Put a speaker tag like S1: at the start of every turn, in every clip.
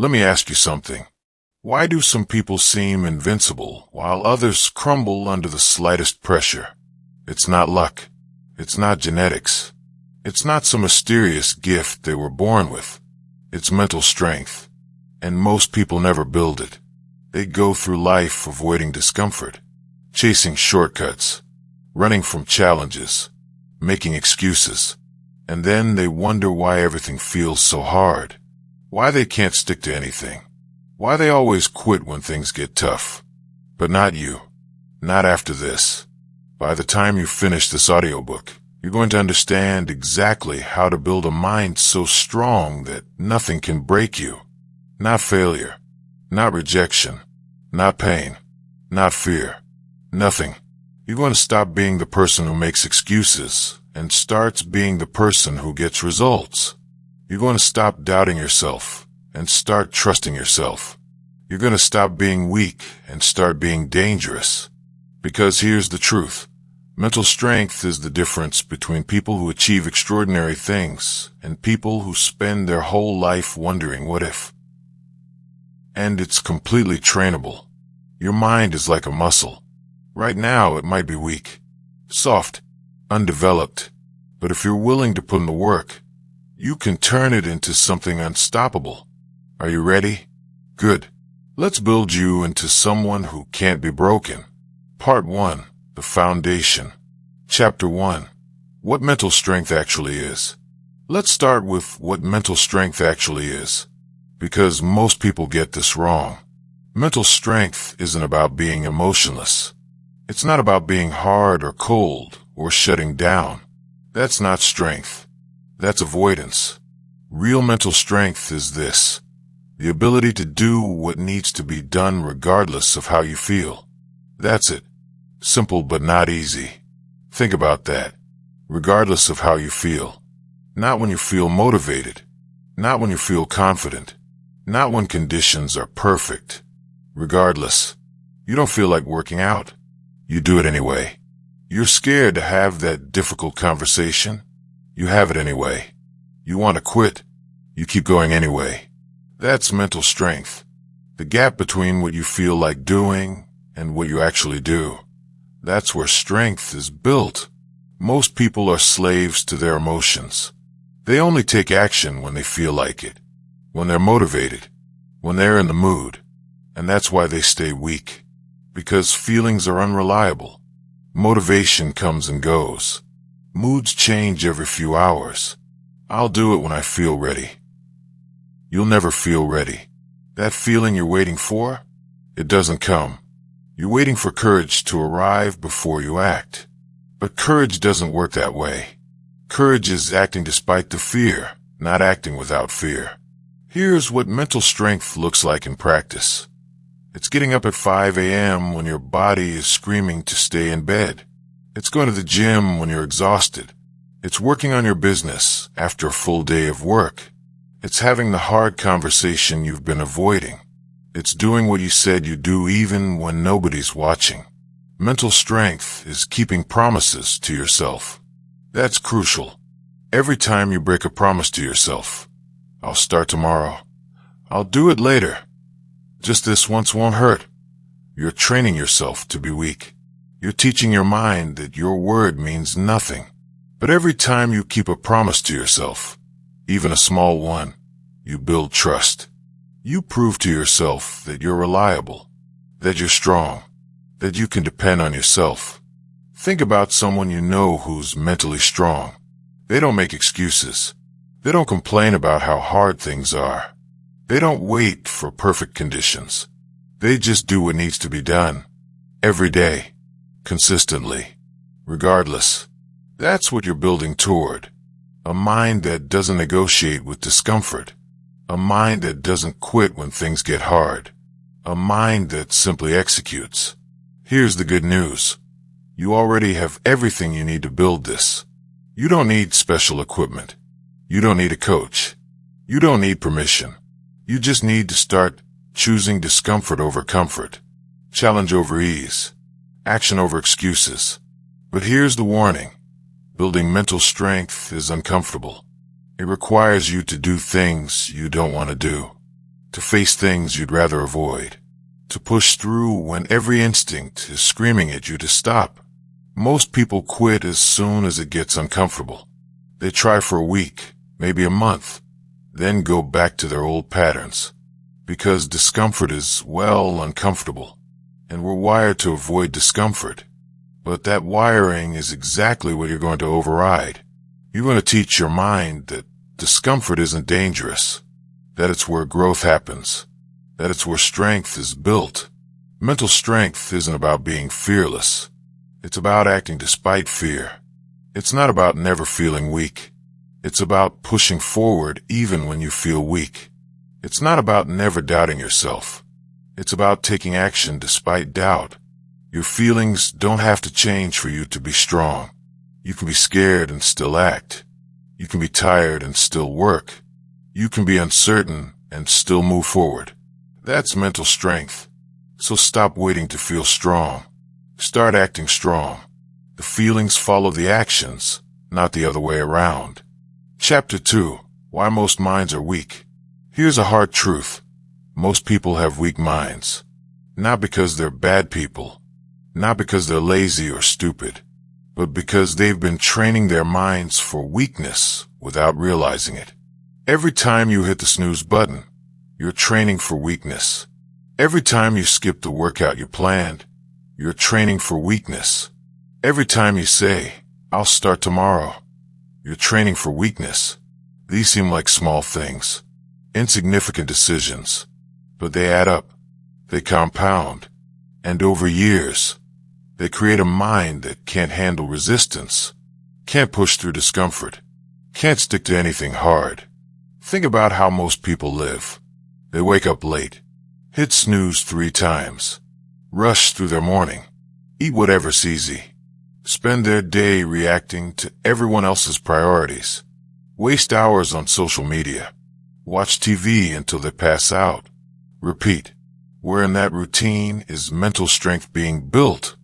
S1: Let me ask you something. Why do some people seem invincible while others crumble under the slightest pressure? It's not luck. It's not genetics. It's not some mysterious gift they were born with. It's mental strength. And most people never build it. They go through life avoiding discomfort, chasing shortcuts, running from challenges, making excuses. And then they wonder why everything feels so hard, why they can't stick to anything, why they always quit when things get tough. But not you. Not after this. By the time you finish this audiobook, you're going to understand exactly how to build a mind so strong that nothing can break you. Not failure, not rejection, not pain, not fear, nothing. You're going to stop being the person who makes excuses and starts being the person who gets results. You're going to stop doubting yourself and start trusting yourself. You're going to stop being weak and start being dangerous. Because here's the truth. Mental strength is the difference between people who achieve extraordinary things and people who spend their whole life wondering what if. And it's completely trainable. Your mind is like a muscle. Right now it might be weak, soft, undeveloped, but if you're willing to put in the work, you can turn it into something unstoppable. Are you ready? Good. Let's build you into someone who can't be broken. Part 1. The Foundation. Chapter 1. What mental strength actually is. Let's start with what mental strength actually is, because most people get this wrong. Mental strength isn't about being emotionless. It's not about being hard or cold or shutting down. That's not strength. That's avoidance. Real mental strength is this: the ability to do what needs to be done regardless of how you feel. That's it. Simple but not easy. Think about that. Regardless of how you feel. Not when you feel motivated. Not when you feel confident. Not when conditions are perfect. Regardless. You don't feel like working out. You do it anyway. You're scared to have that difficult conversation. You have it anyway. You want to quit. You keep going anyway. That's mental strength. The gap between what you feel like doing and what you actually do. That's where strength is built. Most people are slaves to their emotions. They only take action when they feel like it, when they're motivated, when they're in the mood. And that's why they stay weak. Because feelings are unreliable. Motivation comes and goes. Moods change every few hours. I'll do it when I feel ready. You'll never feel ready. That feeling you're waiting for, it doesn't come. You're waiting for courage to arrive before you act. But courage doesn't work that way. Courage is acting despite the fear, not acting without fear. Here's what mental strength looks like in practice. It's getting up at 5 a.m. when your body is screaming to stay in bed. It's going to the gym when you're exhausted. It's working on your business after a full day of work. It's having the hard conversation you've been avoiding. It's doing what you said you'd do even when nobody's watching. Mental strength is keeping promises to yourself. That's crucial. Every time you break a promise to yourself, I'll start tomorrow. I'll do it later. Just this once won't hurt. You're training yourself to be weak. You're teaching your mind that your word means nothing. But every time you keep a promise to yourself, even a small one, you build trust. You prove to yourself that you're reliable, that you're strong, that you can depend on yourself. Think about someone you know who's mentally strong. They don't make excuses. They don't complain about how hard things are. They don't wait for perfect conditions. They just do what needs to be done. Every day. Consistently. Regardless. That's what you're building toward. A mind that doesn't negotiate with discomfort. A mind that doesn't quit when things get hard. A mind that simply executes. Here's the good news. You already have everything you need to build this. You don't need special equipment. You don't need a coach. You don't need permission. You just need to start choosing discomfort over comfort. Challenge over ease. Action over excuses. But here's the warning. Building mental strength is uncomfortable. It requires you to do things you don't want to do. to face things you'd rather avoid, to push through when every instinct is screaming at you to stop. Most people quit as soon as it gets uncomfortable. They try for a week, maybe a month, then go back to their old patterns. Because discomfort is, well, uncomfortable. And we're wired to avoid discomfort. But that wiring is exactly what you're going to override. You're going to teach your mind that discomfort isn't dangerous, that it's where growth happens, that it's where strength is built. Mental strength isn't about being fearless. It's about acting despite fear. It's not about never feeling weak. It's about pushing forward even when you feel weak. It's not about never doubting yourself. It's about taking action despite doubt. Your feelings don't have to change for you to be strong. You can be scared and still act. You can be tired and still work. You can be uncertain and still move forward. That's mental strength. So stop waiting to feel strong. Start acting strong. The feelings follow the actions, not the other way around. Chapter 2. Why most minds are weak. Here's a hard truth. Most people have weak minds. Not because they're bad people. Not because they're lazy or stupid. But because they've been training their minds for weakness without realizing it. Every time you hit the snooze button, you're training for weakness. Every time you skip the workout you planned, you're training for weakness. Every time you say, "I'll start tomorrow," you're training for weakness. These seem like small things, insignificant decisions, but they add up, they compound, and over years, they create a mind that can't handle resistance, can't push through discomfort, can't stick to anything hard. Think about how most people live. They wake up late, hit snooze 3 times, rush through their morning, eat whatever's easy, spend their day reacting to everyone else's priorities, waste hours on social media, watch TV until they pass out, repeat. Where in that routine is mental strength being built?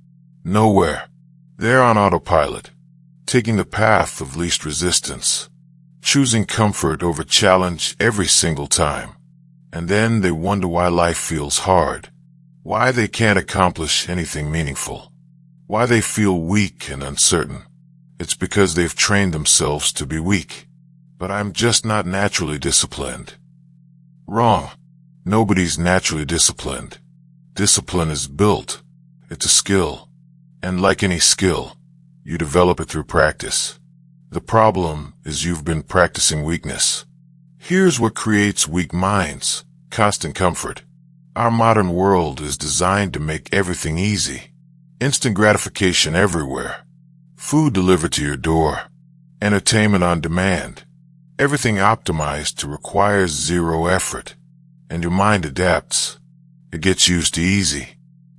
S1: Nowhere. They're on autopilot, taking the path of least resistance, choosing comfort over challenge every single time. And then they wonder why life feels hard, why they can't accomplish anything meaningful, why they feel weak and uncertain. It's because they've trained themselves to be weak. But I'm just not naturally disciplined. Wrong. Nobody's naturally disciplined. Discipline is built. It's a skill. And like any skill, you develop it through practice. The problem is you've been practicing weakness. Here's what creates weak minds: constant comfort. Our modern world is designed to make everything easy. Instant gratification everywhere. Food delivered to your door. Entertainment on demand. Everything optimized to require 0 effort. And your mind adapts. It gets used to easy.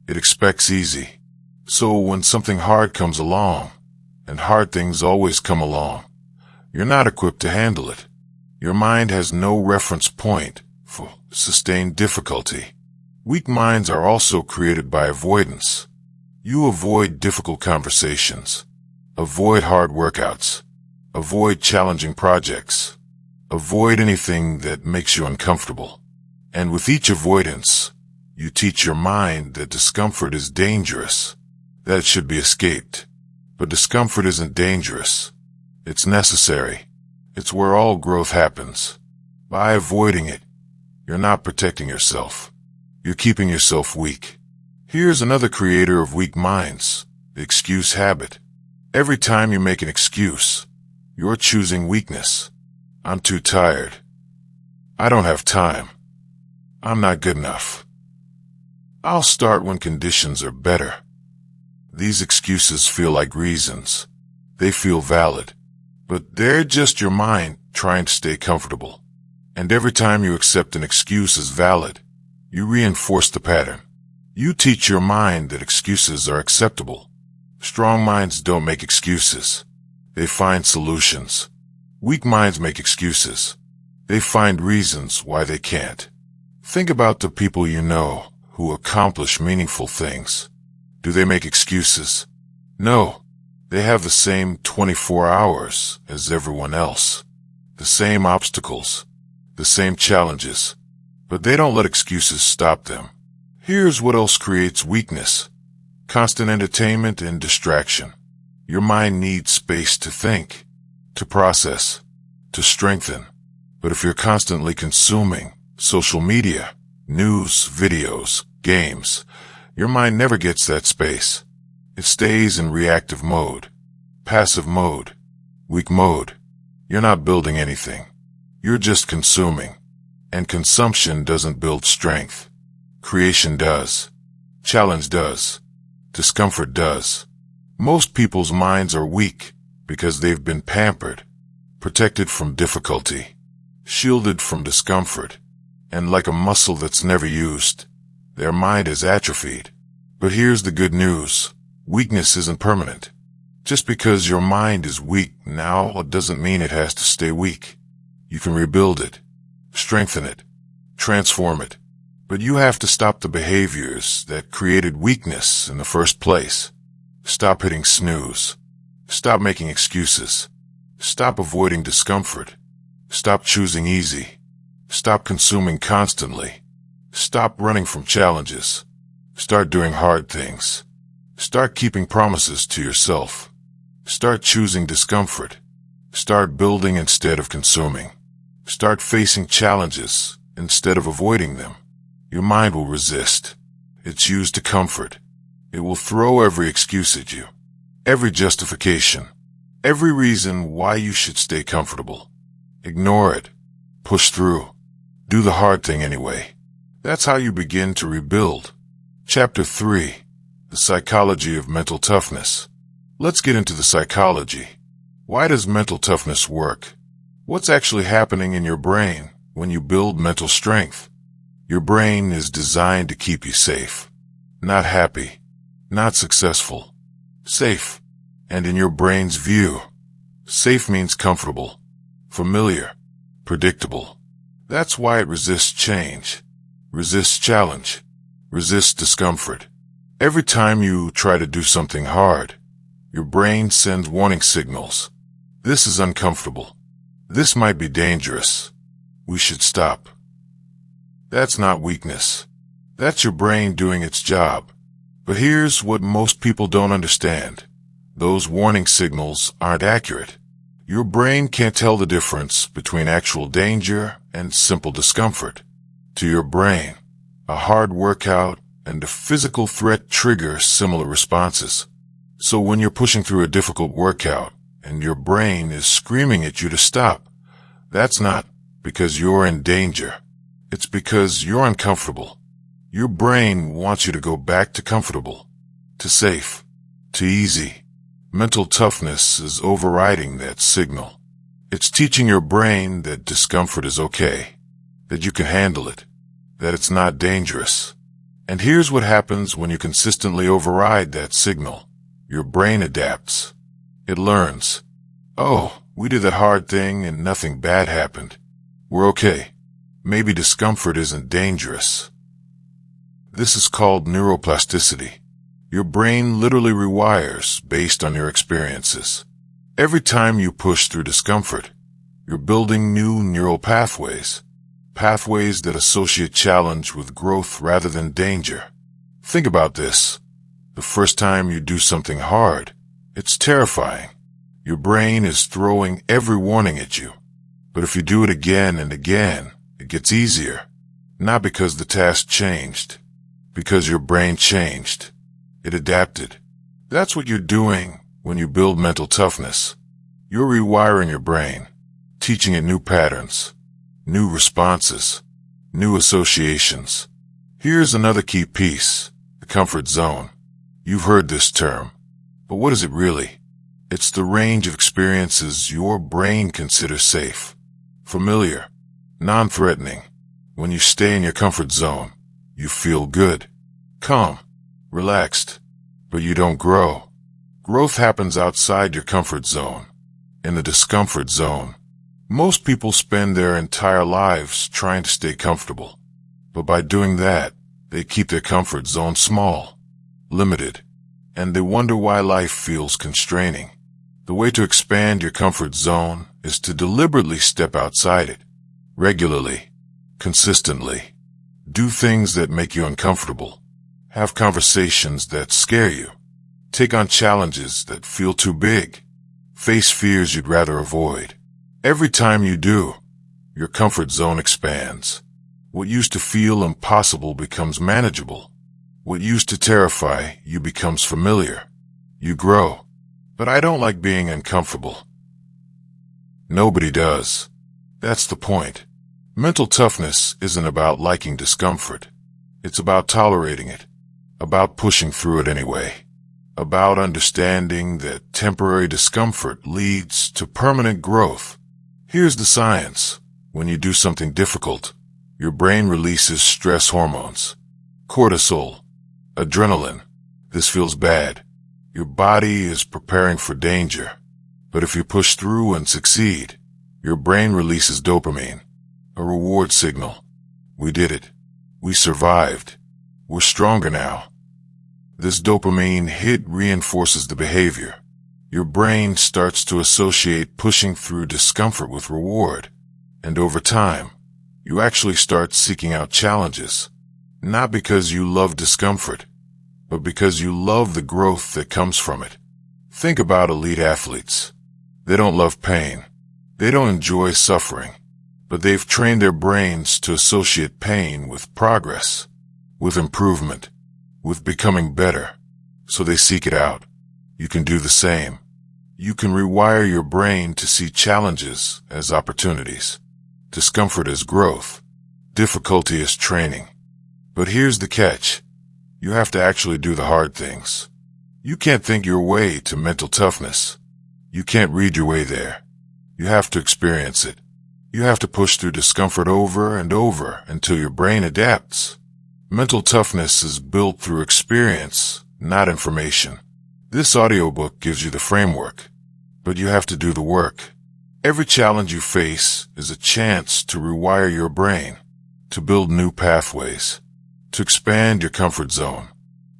S1: It expects easy. So when something hard comes along, and hard things always come along, you're not equipped to handle it. Your mind has no reference point for sustained difficulty. Weak minds are also created by avoidance. You avoid difficult conversations. Avoid hard workouts. Avoid challenging projects. Avoid anything that makes you uncomfortable. And with each avoidance, you teach your mind that discomfort is dangerous, that it should be escaped. But discomfort isn't dangerous. It's necessary. It's where all growth happens. By avoiding it, you're not protecting yourself. You're keeping yourself weak. Here's another creator of weak minds: the excuse habit. Every time you make an excuse, you're choosing weakness. I'm too tired. I don't have time. I'm not good enough. I'll start when conditions are better. These excuses feel like reasons. They feel valid. But they're just your mind trying to stay comfortable. And every time you accept an excuse as valid, you reinforce the pattern. You teach your mind that excuses are acceptable. Strong minds don't make excuses. They find solutions. Weak minds make excuses. They find reasons why they can't. Think about the people you know who accomplish meaningful things. Do they make excuses? No. They have the same 24 hours as everyone else. The same obstacles. The same challenges. but they don't let excuses stop them. Here's what else creates weakness: constant entertainment and distraction. Your mind needs space to think, to process, to strengthen. But if you're constantly consuming social media, news, videos, games, your mind never gets that space. It stays in reactive mode, passive mode, weak mode. You're not building anything. You're just consuming. And consumption doesn't build strength. Creation does. Challenge does. Discomfort does. Most people's minds are weak because they've been pampered, protected from difficulty, shielded from discomfort, and like a muscle that's never used, their mind is atrophied. But here's the good news: weakness isn't permanent. Just because your mind is weak now doesn't mean it has to stay weak. You can rebuild it, strengthen it, transform it. But you have to stop the behaviors that created weakness in the first place. Stop hitting snooze. Stop making excuses. Stop avoiding discomfort. Stop choosing easy. Stop consuming constantly. Stop running from challenges. Start doing hard things. Start keeping promises to yourself. Start choosing discomfort. Start building instead of consuming. Start facing challenges instead of avoiding them. Your mind will resist. It's used to comfort. It will throw every excuse at you, every justification, every reason why you should stay comfortable. Ignore it. Push through. Do the hard thing anyway. That's how you begin to rebuild. Chapter 3. The Psychology of Mental Toughness. Let's get into the psychology. Why does mental toughness work? What's actually happening in your brain when you build mental strength? Your brain is designed to keep you safe, not happy, not successful, safe. And in your brain's view, safe means comfortable, familiar, predictable. That's why it resists change, resists challenge, resists discomfort. Every time you try to do something hard, your brain sends warning signals. This is uncomfortable. This might be dangerous. We should stop. That's not weakness. That's your brain doing its job. But here's what most people don't understand. Those warning signals aren't accurate. Your brain can't tell the difference between actual danger and simple discomfort. To your brain, a hard workout and a physical threat trigger similar responses. So when you're pushing through a difficult workout and your brain is screaming at you to stop, that's not because you're in danger. It's because you're uncomfortable. Your brain wants you to go back to comfortable, to safe, to easy. Mental toughness is overriding that signal. It's teaching your brain that discomfort is okay, that you can handle it, that it's not dangerous. And here's what happens when you consistently override that signal. Your brain adapts. It learns. Oh, we did that hard thing and nothing bad happened. We're okay. Maybe discomfort isn't dangerous. This is called neuroplasticity. Your brain literally rewires based on your experiences. Every time you push through discomfort, you're building new neural pathways, pathways that associate challenge with growth rather than danger. Think about this. The first time you do something hard, it's terrifying. Your brain is throwing every warning at you. But if you do it again and again, it gets easier. Not because the task changed, because your brain changed. It adapted. That's what you're doing when you build mental toughness. You're rewiring your brain, teaching it new patterns, new responses, new associations. Here's another key piece, the comfort zone. You've heard this term, but what is it really? It's the range of experiences your brain considers safe, familiar, non-threatening. When you stay in your comfort zone, you feel good, calm, relaxed, but you don't grow. Growth happens outside your comfort zone, in the discomfort zone. Most people spend their entire lives trying to stay comfortable, but by doing that, they keep their comfort zone small, limited, and they wonder why life feels constraining. The way to expand your comfort zone is to deliberately step outside it, regularly, consistently. Do things that make you uncomfortable. Have conversations that scare you. Take on challenges that feel too big. Face fears you'd rather avoid. Every time you do, your comfort zone expands. What used to feel impossible becomes manageable. What used to terrify you becomes familiar. You grow. But I don't like being uncomfortable. Nobody does. That's the point. Mental toughness isn't about liking discomfort. It's about tolerating it. About pushing through it anyway. About understanding that temporary discomfort leads to permanent growth. Here's the science. When you do something difficult, your brain releases stress hormones. Cortisol, adrenaline. This feels bad. Your body is preparing for danger. But if you push through and succeed, your brain releases dopamine, a reward signal. We did it. We survived. We're stronger now. This dopamine hit reinforces the behavior. Your brain starts to associate pushing through discomfort with reward. And over time, you actually start seeking out challenges. Not because you love discomfort, but because you love the growth that comes from it. Think about elite athletes. They don't love pain. They don't enjoy suffering. But they've trained their brains to associate pain with progress, with improvement, with becoming better. So they seek it out. You can do the same. You can rewire your brain to see challenges as opportunities, discomfort as growth, difficulty as training. But here's the catch. You have to actually do the hard things. You can't think your way to mental toughness. You can't read your way there. You have to experience it. You have to push through discomfort over and over until your brain adapts. Mental toughness is built through experience, not information. This audiobook gives you the framework, but you have to do the work. Every challenge you face is a chance to rewire your brain, to build new pathways, to expand your comfort zone,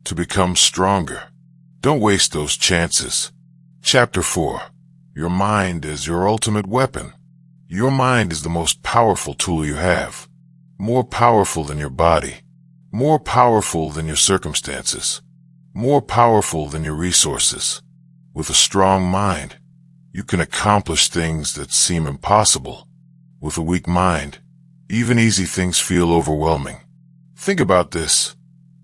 S1: to become stronger. Don't waste those chances. Chapter 4. Your mind is your ultimate weapon. Your mind is the most powerful tool you have. More powerful than your body. More powerful than your circumstances. More powerful than your resources. With a strong mind, you can accomplish things that seem impossible. With a weak mind, even easy things feel overwhelming. Think about this.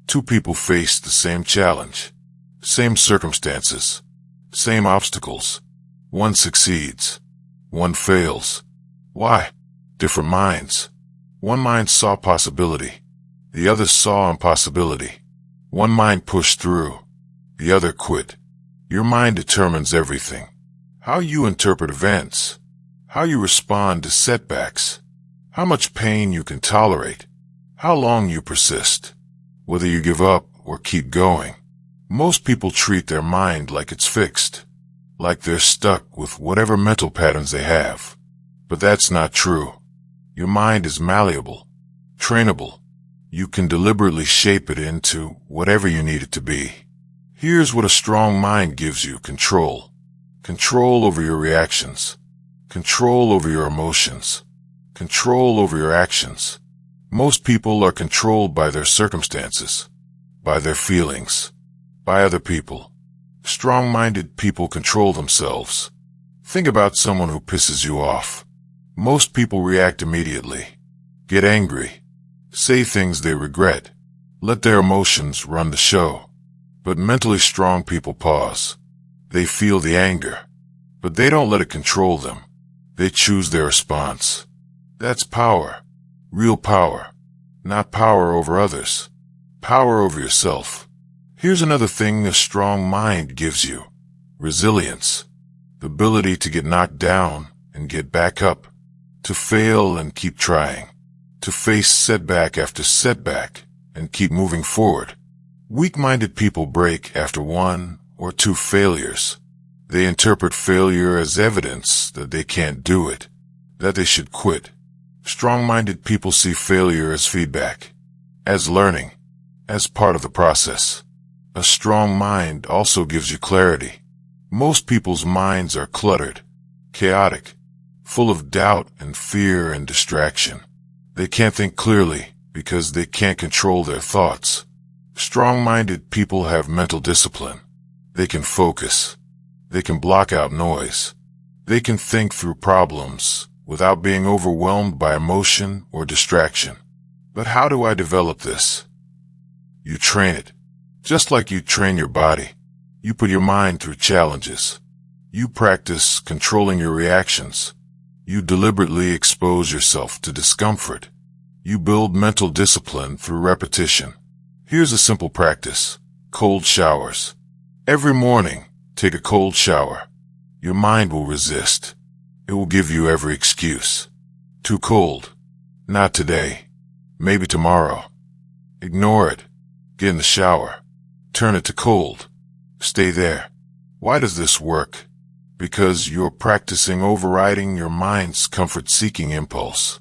S1: Two people face the same challenge, same circumstances, same obstacles. One succeeds. One fails. Why? Different minds. One mind saw possibility. The other saw impossibility. One mind pushed through. The other quit. Your mind determines everything. How you interpret events. How you respond to setbacks. How much pain you can tolerate. How long you persist. Whether you give up or keep going. Most people treat their mind like it's fixed. Like they're stuck with whatever mental patterns they have. But that's not true. Your mind is malleable, trainable. You can deliberately shape it into whatever you need it to be. Here's what a strong mind gives you: control. Control over your reactions. Control over your emotions. Control over your actions. Most people are controlled by their circumstances, by their feelings, by other people. Strong-minded people control themselves. Think about someone who pisses you off. Most people react immediately, get angry, say things they regret, let their emotions run the show. But mentally strong people pause. They feel the anger, but they don't let it control them. They choose their response. That's power, real power, not power over others, power over yourself. Here's another thing a strong mind gives you: resilience, the ability to get knocked down and get back up, to fail and keep trying, to face setback after setback and keep moving forward. Weak-minded people break after one or two failures. They interpret failure as evidence that they can't do it, that they should quit. Strong-minded people see failure as feedback, as learning, as part of the process. A strong mind also gives you clarity. Most people's minds are cluttered, chaotic, full of doubt and fear and distraction. They can't think clearly because they can't control their thoughts. Strong-minded people have mental discipline. They can focus. They can block out noise. They can think through problems without being overwhelmed by emotion or distraction. But how do I develop this? You train it. Just like you train your body. You put your mind through challenges. You practice controlling your reactions. You deliberately expose yourself to discomfort. You build mental discipline through repetition. Here's a simple practice. Cold showers. Every morning, take a cold shower. Your mind will resist. It will give you every excuse. Too cold. Not today. Maybe tomorrow. Ignore it. Get in the shower. Turn it to cold. Stay there. Why does this work? Because you're practicing overriding your mind's comfort-seeking impulse.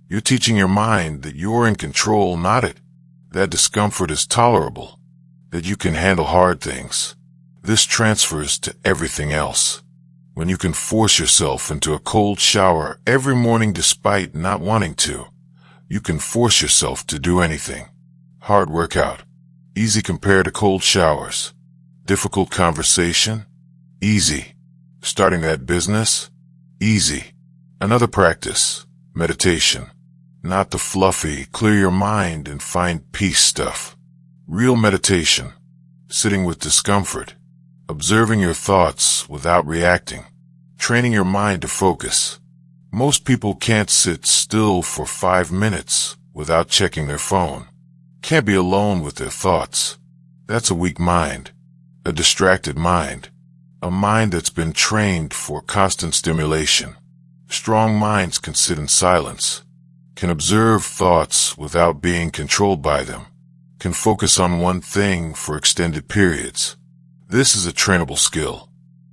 S1: You're teaching your mind that you're in control, not it. That discomfort is tolerable. That you can handle hard things. This transfers to everything else. When you can force yourself into a cold shower every morning despite not wanting to, you can force yourself to do anything. Hard workout. Easy compared to cold showers. Difficult conversation? Easy. Starting that business? Easy. Another practice. Meditation. Not the fluffy, clear your mind and find peace stuff. Real meditation. Sitting with discomfort. Observing your thoughts without reacting. Training your mind to focus. Most people can't sit still for 5 minutes without checking their phone. Can't be alone with their thoughts. That's a weak mind. A distracted mind. A mind that's been trained for constant stimulation. Strong minds can sit in silence. Can observe thoughts without being controlled by them. Can focus on one thing for extended periods. This is a trainable skill.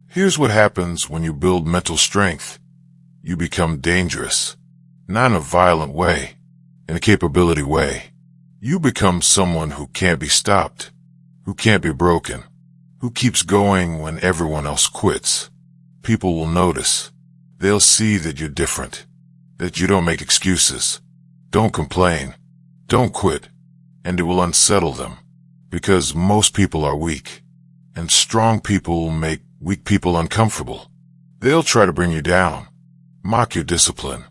S1: Here's what happens when you build mental strength. You become dangerous. Not in a violent way. In a capability way. You become someone who can't be stopped. Who can't be broken. Who keeps going when everyone else quits. People will notice. They'll see that you're different. That you don't make excuses. Don't complain. Don't quit. And it will unsettle them. Because most people are weak. And strong people make weak people uncomfortable. They'll try to bring you down. Mock your discipline.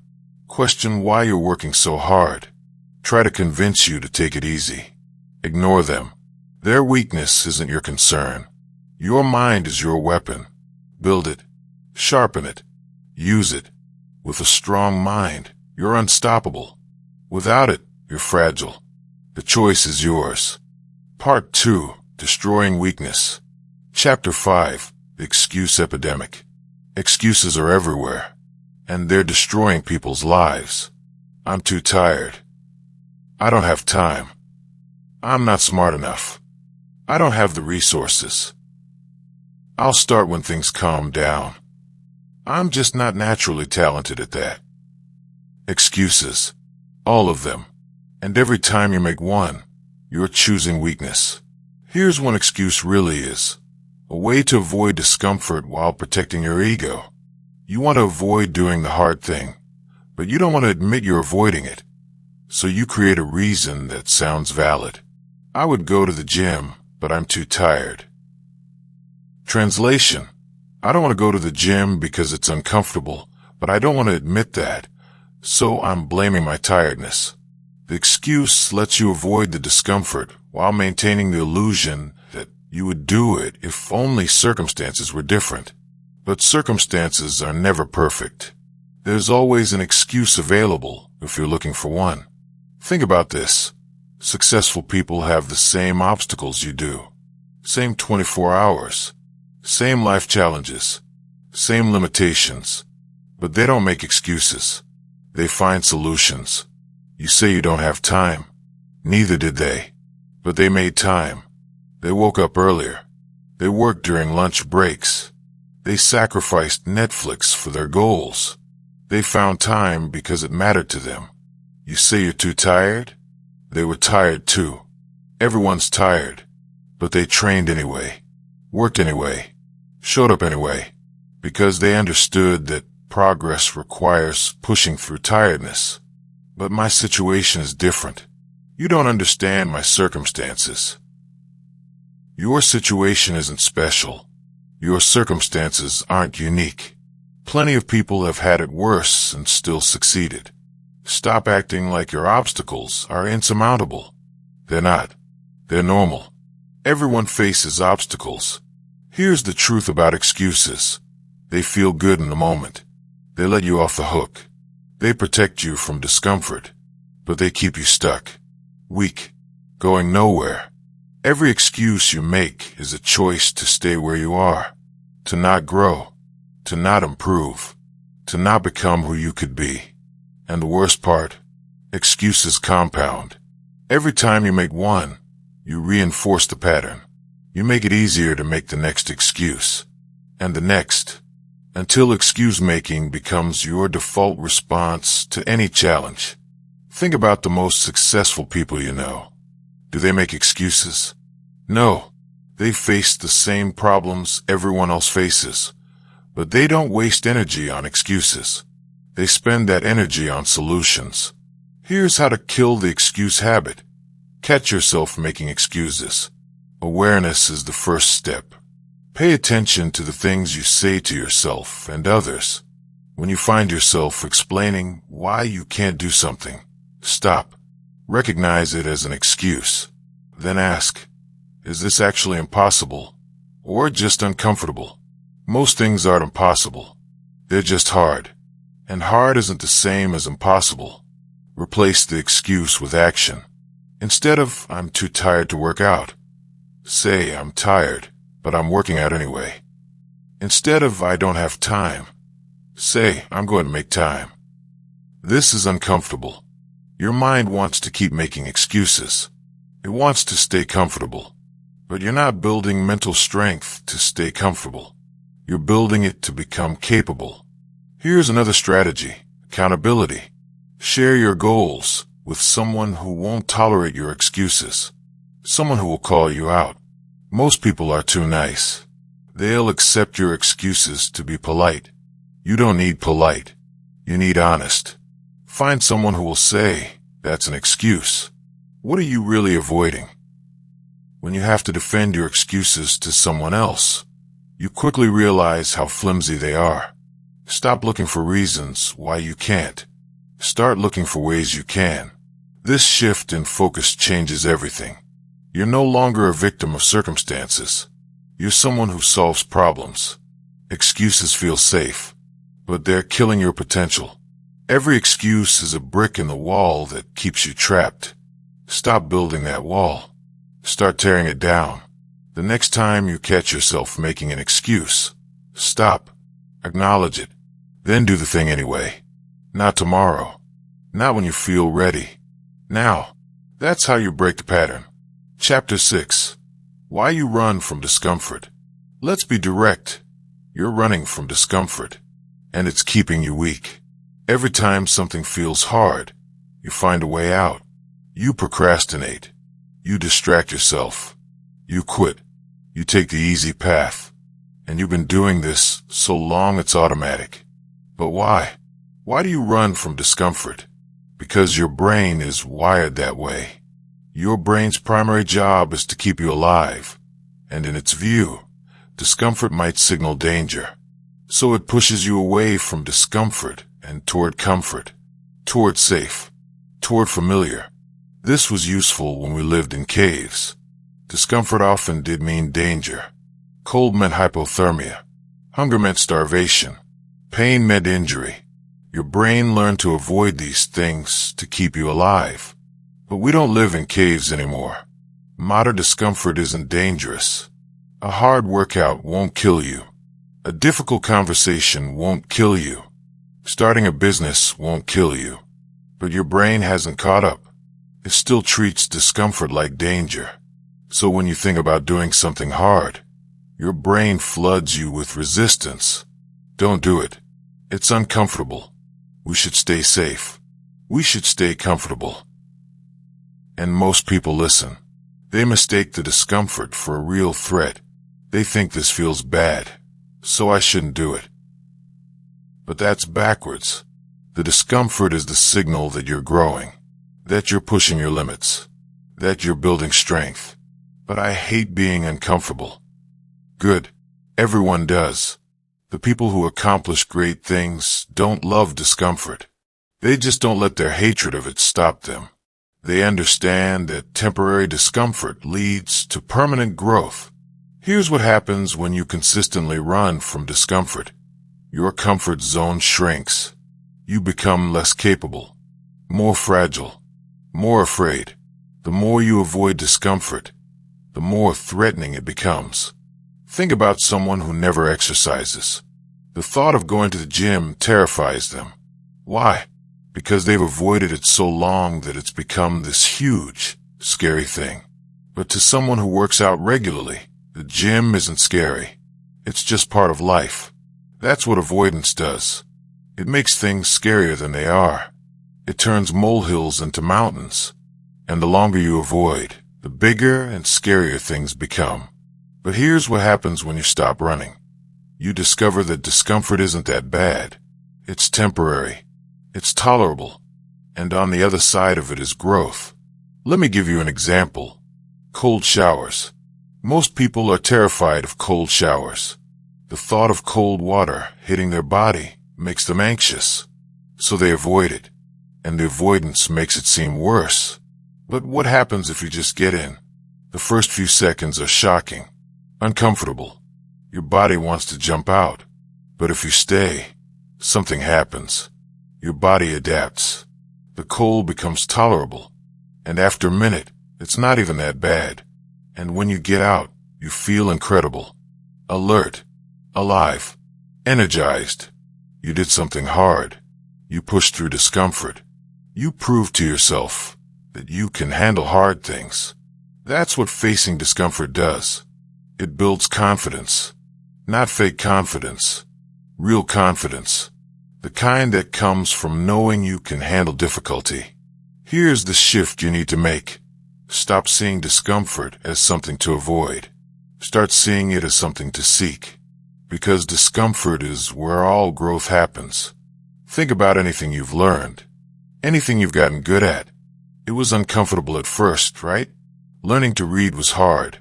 S1: Question why you're working so hard. Try to convince you to take it easy. Ignore them. Their weakness isn't your concern. Your mind is your weapon. Build it. Sharpen it. Use it. With a strong mind, you're unstoppable. Without it, you're fragile. The choice is yours. Part 2. Destroying Weakness. Chapter 5. The Excuse Epidemic. Excuses are everywhere, and they're destroying people's lives. I'm too tired. I don't have time. I'm not smart enough. I don't have the resources. I'll start when things calm down. I'm just not naturally talented at that. Excuses. All of them. And every time you make one, you're choosing weakness. Here's one excuse really is. A way to avoid discomfort while protecting your ego. You want to avoid doing the hard thing, but you don't want to admit you're avoiding it. So you create a reason that sounds valid. I would go to the gym, but I'm too tired. Translation. I don't want to go to the gym because it's uncomfortable, but I don't want to admit that, so I'm blaming my tiredness. The excuse lets you avoid the discomfort while maintaining the illusion that you would do it if only circumstances were different. But circumstances are never perfect. There's always an excuse available if you're looking for one. Think about this. Successful people have the same obstacles you do. Same 24 hours. Same life challenges. Same limitations. But they don't make excuses. They find solutions. You say you don't have time. Neither did they. But they made time. They woke up earlier. They worked during lunch breaks. They sacrificed Netflix for their goals. They found time because it mattered to them. You say you're too tired? They were tired too. Everyone's tired. But they trained anyway. Worked anyway. Showed up anyway. Because they understood that progress requires pushing through tiredness. But my situation is different. You don't understand my circumstances. Your situation isn't special. Your circumstances aren't unique. Plenty of people have had it worse and still succeeded. Stop acting like your obstacles are insurmountable. They're not. They're normal. Everyone faces obstacles. Here's the truth about excuses. They feel good in the moment. They let you off the hook. They protect you from discomfort. But they keep you stuck. Weak. Going nowhere. Every excuse you make is a choice to stay where you are. To not grow. To not improve. To not become who you could be. And the worst part, excuses compound. Every time you make one, you reinforce the pattern. You make it easier to make the next excuse. And the next. Until excuse-making becomes your default response to any challenge. Think about the most successful people you know. Do they make excuses? No. They face the same problems everyone else faces. But they don't waste energy on excuses. They spend that energy on solutions. Here's how to kill the excuse habit. Catch yourself making excuses. Awareness is the first step. Pay attention to the things you say to yourself and others. When you find yourself explaining why you can't do something, stop. Recognize it as an excuse. Then ask, is this actually impossible or just uncomfortable? Most things aren't impossible. They're just hard. And hard isn't the same as impossible. Replace the excuse with action. Instead of, I'm too tired to work out, say, I'm tired, but I'm working out anyway. Instead of, I don't have time, say, I'm going to make time. This is uncomfortable. Your mind wants to keep making excuses. It wants to stay comfortable. But you're not building mental strength to stay comfortable. You're building it to become capable. Here's another strategy, accountability. Share your goals with someone who won't tolerate your excuses. Someone who will call you out. Most people are too nice. They'll accept your excuses to be polite. You don't need polite. You need honest. Find someone who will say, that's an excuse. What are you really avoiding? When you have to defend your excuses to someone else, you quickly realize how flimsy they are. Stop looking for reasons why you can't. Start looking for ways you can. This shift in focus changes everything. You're no longer a victim of circumstances. You're someone who solves problems. Excuses feel safe, but they're killing your potential. Every excuse is a brick in the wall that keeps you trapped. Stop building that wall. Start tearing it down. The next time you catch yourself making an excuse, stop. Acknowledge it. Then do the thing anyway. Not tomorrow. Not when you feel ready. Now. That's how you break the pattern. Chapter 6. Why you run from discomfort. Let's be direct. You're running from discomfort, and it's keeping you weak. Every time something feels hard, you find a way out. You procrastinate. You distract yourself. You quit. You take the easy path. And you've been doing this so long it's automatic. But why? Why do you run from discomfort? Because your brain is wired that way. Your brain's primary job is to keep you alive. And in its view, discomfort might signal danger. So it pushes you away from discomfort and toward comfort, toward safe, toward familiar. This was useful when we lived in caves. Discomfort often did mean danger. Cold meant hypothermia. Hunger meant starvation. Pain meant injury. Your brain learned to avoid these things to keep you alive. But we don't live in caves anymore. Modern discomfort isn't dangerous. A hard workout won't kill you. A difficult conversation won't kill you. Starting a business won't kill you. But your brain hasn't caught up. It still treats discomfort like danger. So when you think about doing something hard, your brain floods you with resistance. Don't do it. It's uncomfortable. We should stay safe. We should stay comfortable. And most people listen. They mistake the discomfort for a real threat. They think this feels bad, so I shouldn't do it. But that's backwards. The discomfort is the signal that you're growing. that you're pushing your limits, that you're building strength. But I hate being uncomfortable. Good. Everyone does. The people who accomplish great things don't love discomfort. They just don't let their hatred of it stop them. They understand that temporary discomfort leads to permanent growth. Here's what happens when you consistently run from discomfort. Your comfort zone shrinks. You become less capable, more fragile, more afraid. The more you avoid discomfort, the more threatening it becomes. Think about someone who never exercises. The thought of going to the gym terrifies them. Why? Because they've avoided it so long that it's become this huge, scary thing. But to someone who works out regularly, the gym isn't scary. It's just part of life. That's what avoidance does. It makes things scarier than they are. It turns molehills into mountains. And the longer you avoid, the bigger and scarier things become. But here's what happens when you stop running. You discover that discomfort isn't that bad. It's temporary. It's tolerable. And on the other side of it is growth. Let me give you an example. Cold showers. Most people are terrified of cold showers. The thought of cold water hitting their body makes them anxious. So they avoid it. And the avoidance makes it seem worse. But what happens if you just get in? The first few seconds are shocking, uncomfortable. Your body wants to jump out. But if you stay, something happens. Your body adapts. The cold becomes tolerable. And after a minute, it's not even that bad. And when you get out, you feel incredible. Alert. Alive. Energized. You did something hard. You pushed through discomfort. You proved to yourself that you can handle hard things. That's what facing discomfort does. It builds confidence. Not fake confidence. Real confidence. The kind that comes from knowing you can handle difficulty. Here's the shift you need to make. Stop seeing discomfort as something to avoid. Start seeing it as something to seek. Because discomfort is where all growth happens. Think about anything you've learned. Anything you've gotten good at. It was uncomfortable at first, right? Learning to read was hard.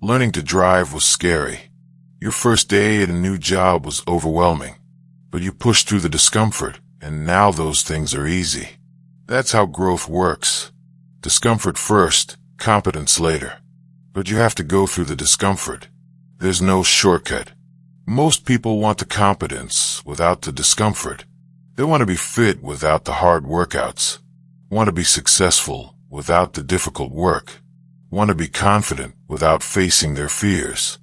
S1: Learning to drive was scary. Your first day at a new job was overwhelming. But you pushed through the discomfort, and now those things are easy. That's how growth works. Discomfort first, competence later. But you have to go through the discomfort. There's no shortcut. Most people want the competence without the discomfort. They want to be fit without the hard workouts. Want to be successful without the difficult work. Want to be confident without facing their fears.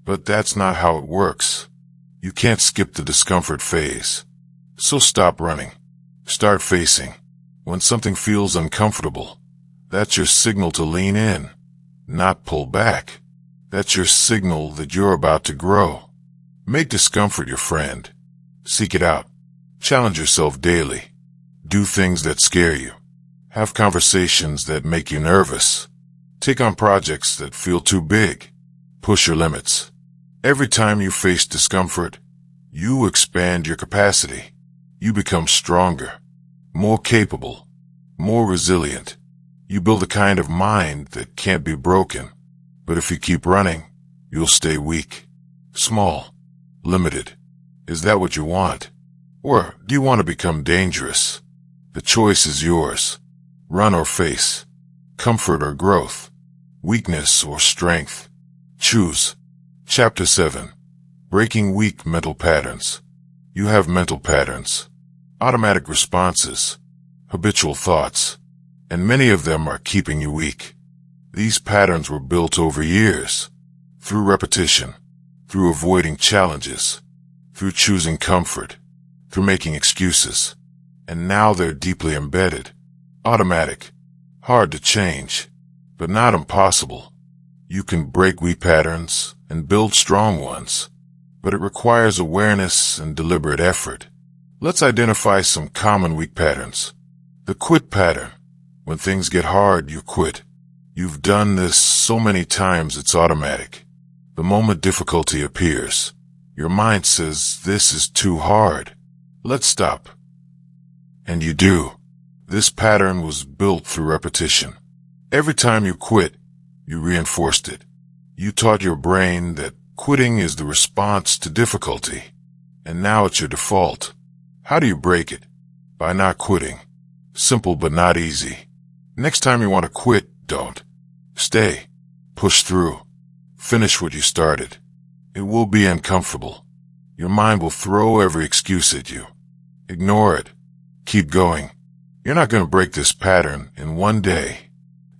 S1: But that's not how it works. You can't skip the discomfort phase. So stop running. Start facing. When something feels uncomfortable, that's your signal to lean in, not pull back. That's your signal that you're about to grow. Make discomfort your friend. Seek it out. Challenge yourself daily. Do things that scare you. Have conversations that make you nervous. Take on projects that feel too big. Push your limits. Every time you face discomfort, you expand your capacity. You become stronger, more capable, more resilient. You build a kind of mind that can't be broken. But if you keep running, you'll stay weak, small, limited. Is that what you want? Or do you want to become dangerous? The choice is yours. Run or face. Comfort or growth. Weakness or strength. Choose. Chapter 7. Breaking Weak Mental Patterns. You have mental patterns, automatic responses, habitual thoughts, and many of them are keeping you weak. These patterns were built over years, through repetition, through avoiding challenges, through choosing comfort, through making excuses, and now they're deeply embedded, automatic, hard to change, but not impossible. You can break weak patterns and build strong ones, but it requires awareness and deliberate effort. Let's identify some common weak patterns. The quit pattern. When things get hard, you quit. You've done this so many times it's automatic. The moment difficulty appears, your mind says, "This is too hard. Let's stop." And you do. This pattern was built through repetition. Every time you quit, you reinforced it. You taught your brain that quitting is the response to difficulty, and now it's your default. How do you break it? By not quitting. Simple but not easy. Next time you want to quit, don't. Stay. Push through. Finish what you started. It will be uncomfortable. Your mind will throw every excuse at you. Ignore it. Keep going. You're not going to break this pattern in one day.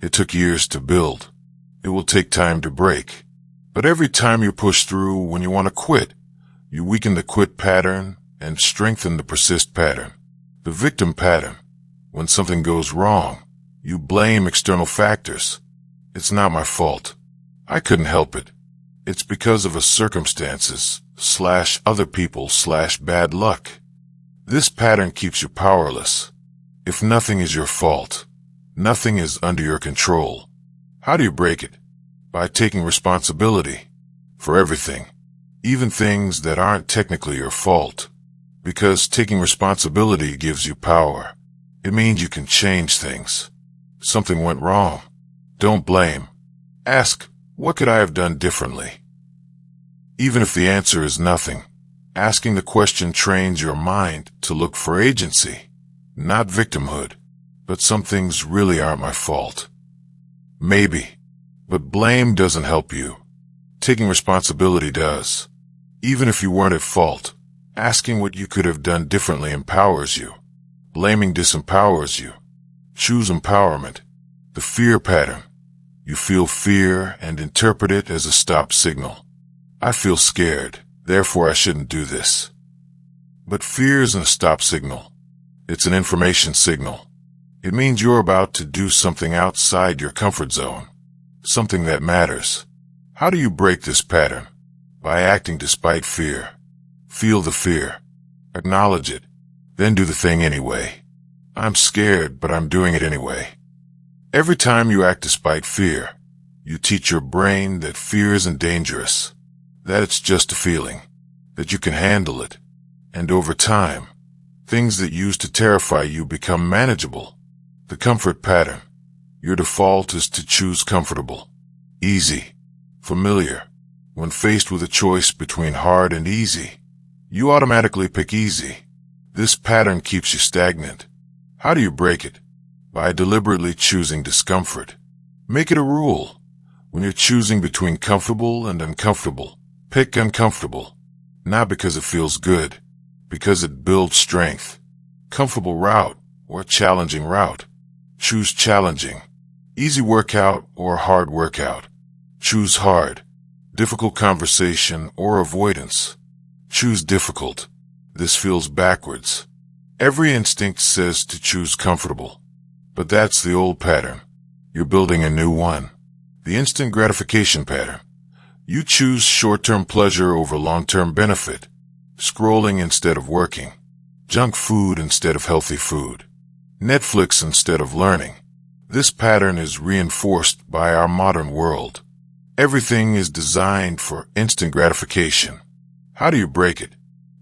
S1: It took years to build. It will take time to break. But every time you push through when you want to quit, you weaken the quit pattern and strengthen the persist pattern. The victim pattern. When something goes wrong, you blame external factors. It's not my fault. I couldn't help it. It's because of circumstances / other people / bad luck. This pattern keeps you powerless. If nothing is your fault, nothing is under your control. How do you break it? By taking responsibility for everything, even things that aren't technically your fault. Because taking responsibility gives you power. It means you can change things. Something went wrong. Don't blame. Ask, what could I have done differently? Even if the answer is nothing, asking the question trains your mind to look for agency, not victimhood. But some things really aren't my fault. Maybe. But blame doesn't help you. Taking responsibility does. Even if you weren't at fault, asking what you could have done differently empowers you. Blaming disempowers you. Choose empowerment. The fear pattern. You feel fear and interpret it as a stop signal. I feel scared, therefore I shouldn't do this. But fear isn't a stop signal. It's an information signal. It means you're about to do something outside your comfort zone. Something that matters. How do you break this pattern? By acting despite fear. Feel the fear. Acknowledge it. Then do the thing anyway. I'm scared, but I'm doing it anyway. Every time you act despite fear, you teach your brain that fear isn't dangerous, that it's just a feeling, that you can handle it. And over time, things that used to terrify you become manageable. The comfort pattern. Your default is to choose comfortable, easy, familiar. When faced with a choice between hard and easy, you automatically pick easy. This pattern keeps you stagnant. How do you break it? By deliberately choosing discomfort. Make it a rule. When you're choosing between comfortable and uncomfortable, pick uncomfortable. Not because it feels good, because it builds strength. Comfortable route or challenging route. Choose challenging. Easy workout or hard workout. Choose hard. Difficult conversation or avoidance. Choose difficult. This feels backwards. Every instinct says to choose comfortable. But that's the old pattern. You're building a new one. The instant gratification pattern. You choose short-term pleasure over long-term benefit. Scrolling instead of working. Junk food instead of healthy food. Netflix instead of learning. This pattern is reinforced by our modern world. Everything is designed for instant gratification. How do you break it?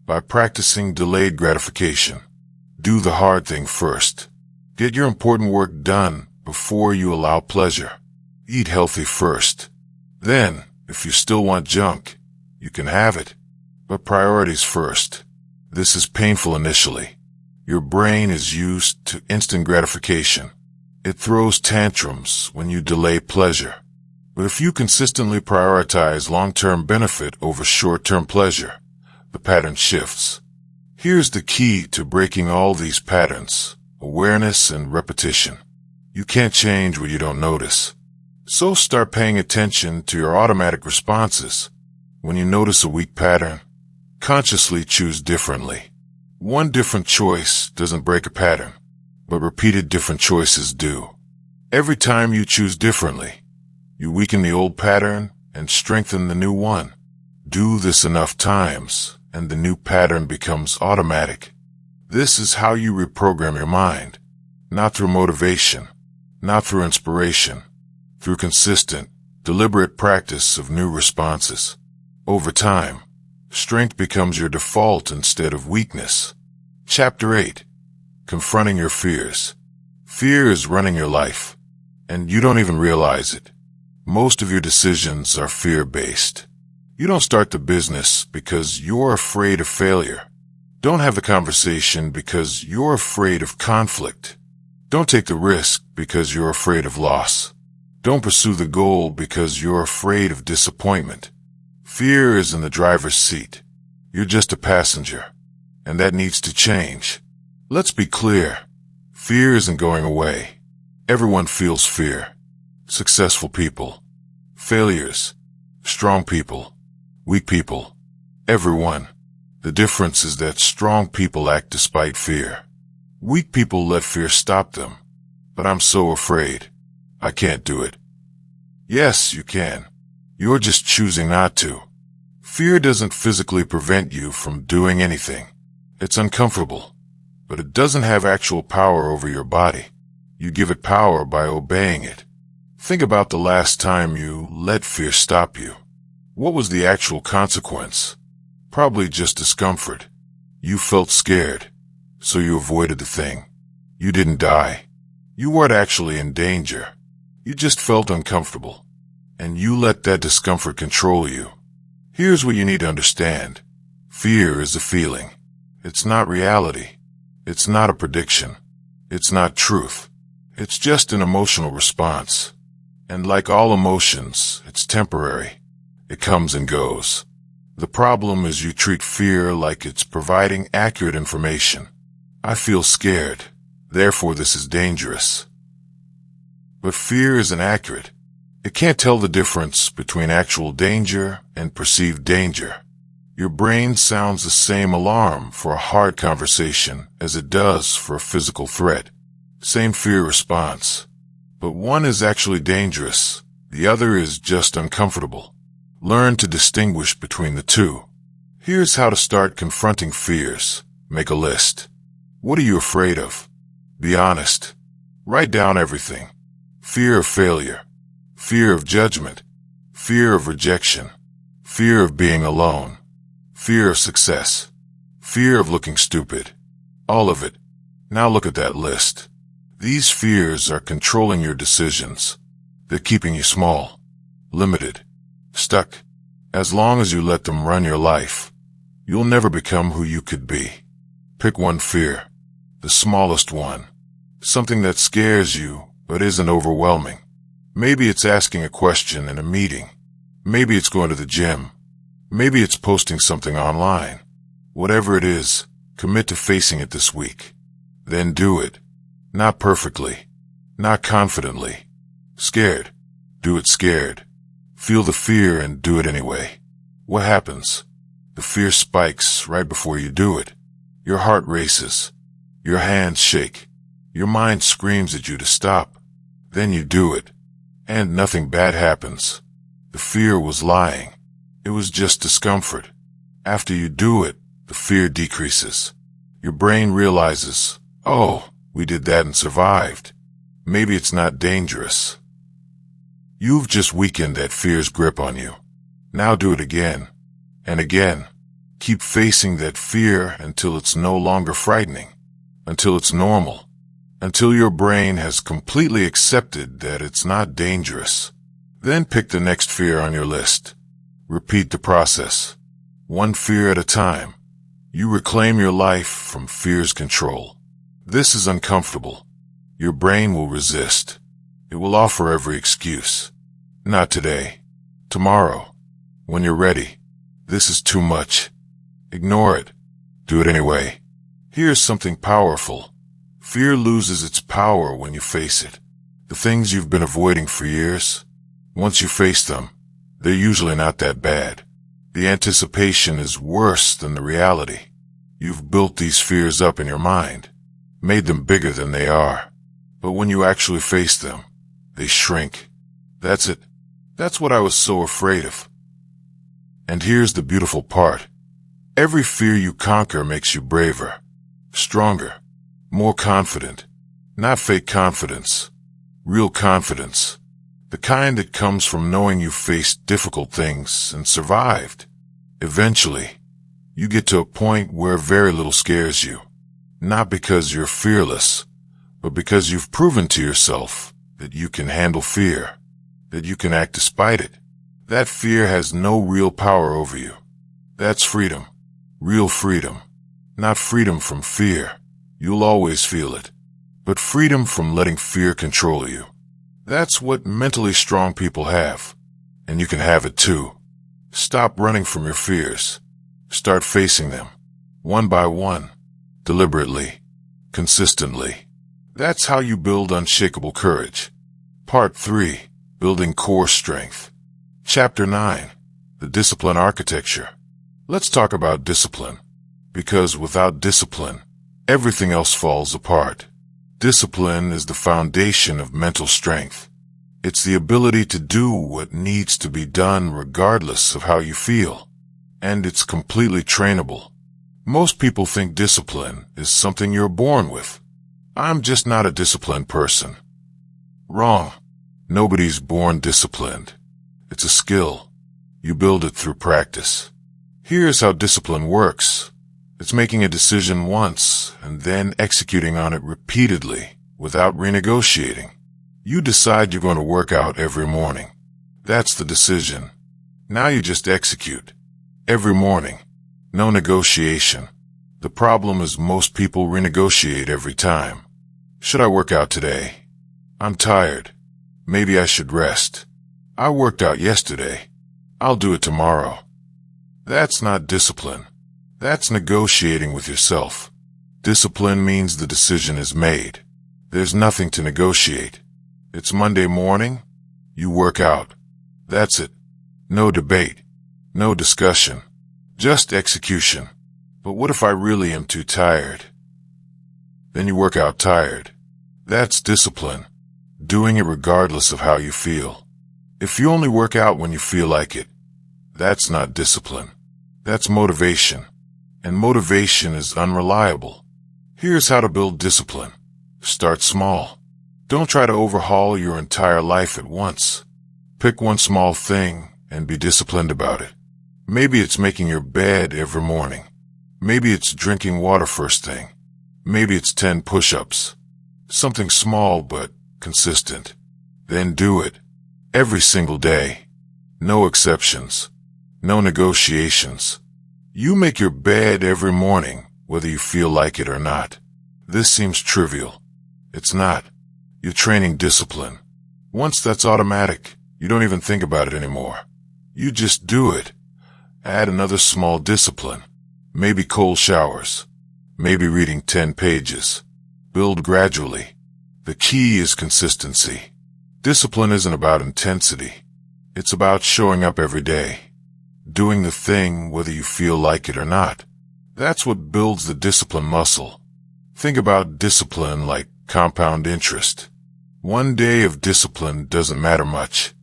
S1: By practicing delayed gratification. Do the hard thing first. Get your important work done before you allow pleasure. Eat healthy first. Then, if you still want junk, you can have it. But priorities first. This is painful initially. Your brain is used to instant gratification. It throws tantrums when you delay pleasure. But if you consistently prioritize long-term benefit over short-term pleasure, the pattern shifts. Here's the key to breaking all these patterns: awareness and repetition. You can't change what you don't notice. So start paying attention to your automatic responses. When you notice a weak pattern, consciously choose differently. One different choice doesn't break a pattern, but repeated different choices do. Every time you choose differently, you weaken the old pattern and strengthen the new one. Do this enough times, and the new pattern becomes automatic. This is how you reprogram your mind. Not through motivation, not through inspiration, through consistent, deliberate practice of new responses. Over time, strength becomes your default instead of weakness. Chapter 8. Confronting your fears. Fear is running your life, and you don't even realize it. Most of your decisions are fear-based. You don't start the business because you're afraid of failure. Don't have the conversation because you're afraid of conflict. Don't take the risk because you're afraid of loss. Don't pursue the goal because you're afraid of disappointment. Fear is in the driver's seat. You're just a passenger, and that needs to change. Let's be clear. Fear isn't going away. Everyone feels fear. Successful people, failures, strong people, weak people, everyone. The difference is that strong people act despite fear. Weak people let fear stop them. But I'm so afraid. I can't do it. Yes, you can. You're just choosing not to. Fear doesn't physically prevent you from doing anything. It's uncomfortable, but it doesn't have actual power over your body. You give it power by obeying it. Think about the last time you let fear stop you. What was the actual consequence? Probably just discomfort. You felt scared, so you avoided the thing. You didn't die. You weren't actually in danger. You just felt uncomfortable, and you let that discomfort control you. Here's what you need to understand. Fear is a feeling. It's not reality. It's not a prediction. It's not truth. It's just an emotional response. And like all emotions, it's temporary. It comes and goes. The problem is you treat fear like it's providing accurate information. I feel scared, therefore this is dangerous. But fear isn't accurate. It can't tell the difference between actual danger and perceived danger. Your brain sounds the same alarm for a hard conversation as it does for a physical threat. Same fear response. But one is actually dangerous. The other is just uncomfortable. Learn to distinguish between the two. Here's how to start confronting fears. Make a list. What are you afraid of? Be honest. Write down everything. Fear of failure. Fear of judgment. Fear of rejection. Fear of being alone. Fear of success. Fear of looking stupid. All of it. Now look at that list. These fears are controlling your decisions. They're keeping you small, limited, stuck. As long as you let them run your life, you'll never become who you could be. Pick one fear, the smallest one, something that scares you but isn't overwhelming. Maybe it's asking a question in a meeting. Maybe it's going to the gym. Maybe it's posting something online. Whatever it is, commit to facing it this week. Then do it. Not perfectly. Not confidently. Scared. Do it scared. Feel the fear and do it anyway. What happens? The fear spikes right before you do it. Your heart races. Your hands shake. Your mind screams at you to stop. Then you do it. And nothing bad happens. The fear was lying. It was just discomfort. After you do it, the fear decreases. Your brain realizes, oh, we did that and survived. Maybe it's not dangerous. You've just weakened that fear's grip on you. Now do it again. And again. Keep facing that fear until it's no longer frightening. Until it's normal. Until your brain has completely accepted that it's not dangerous. Then pick the next fear on your list. Repeat the process. One fear at a time. You reclaim your life from fear's control. This is uncomfortable. Your brain will resist. It will offer every excuse. Not today. Tomorrow. When you're ready. This is too much. Ignore it. Do it anyway. Here's something powerful. Fear loses its power when you face it. The things you've been avoiding for years, once you face them, they're usually not that bad. The anticipation is worse than the reality. You've built these fears up in your mind, made them bigger than they are. But when you actually face them, they shrink. That's it. That's what I was so afraid of. And here's the beautiful part. Every fear you conquer makes you braver, stronger, more confident. Not fake confidence, real confidence. The kind that comes from knowing you faced difficult things and survived. Eventually, you get to a point where very little scares you. Not because you're fearless, but because you've proven to yourself that you can handle fear, that you can act despite it. That fear has no real power over you. That's freedom. Real freedom. Not freedom from fear. You'll always feel it. But freedom from letting fear control you. That's what mentally strong people have. And you can have it too. Stop running from your fears. Start facing them. One by one. Deliberately. Consistently. That's how you build unshakable courage. Part 3. Building core strength. Chapter 9. The discipline architecture. Let's talk about discipline. Because without discipline, everything else falls apart. Discipline is the foundation of mental strength. It's the ability to do what needs to be done regardless of how you feel. And it's completely trainable. Most people think discipline is something you're born with. I'm just not a disciplined person. Wrong. Nobody's born disciplined. It's a skill. You build it through practice. Here's how discipline works. It's making a decision once and then executing on it repeatedly without renegotiating. You decide you're going to work out every morning. That's the decision. Now you just execute. Every morning. No negotiation. The problem is most people renegotiate every time. Should I work out today? I'm tired. Maybe I should rest. I worked out yesterday. I'll do it tomorrow. That's not discipline. That's negotiating with yourself. Discipline means the decision is made. There's nothing to negotiate. It's Monday morning. You work out. That's it. No debate. No discussion. Just execution. But what if I really am too tired? Then you work out tired. That's discipline. Doing it regardless of how you feel. If you only work out when you feel like it, that's not discipline. That's motivation. And motivation is unreliable. Here's how to build discipline. Start small. Don't try to overhaul your entire life at once. Pick one small thing and be disciplined about it. Maybe it's making your bed every morning. Maybe it's drinking water first thing. Maybe it's 10 push-ups. Something small but consistent. Then do it. Every single day. No exceptions. No negotiations. You make your bed every morning, whether you feel like it or not. This seems trivial. It's not. You're training discipline. Once that's automatic, you don't even think about it anymore. You just do it. Add another small discipline. Maybe cold showers. Maybe reading 10 pages. Build gradually. The key is consistency. Discipline isn't about intensity. It's about showing up every day. Doing the thing whether you feel like it or not. That's what builds the discipline muscle. Think about discipline like compound interest. One day of discipline doesn't matter much,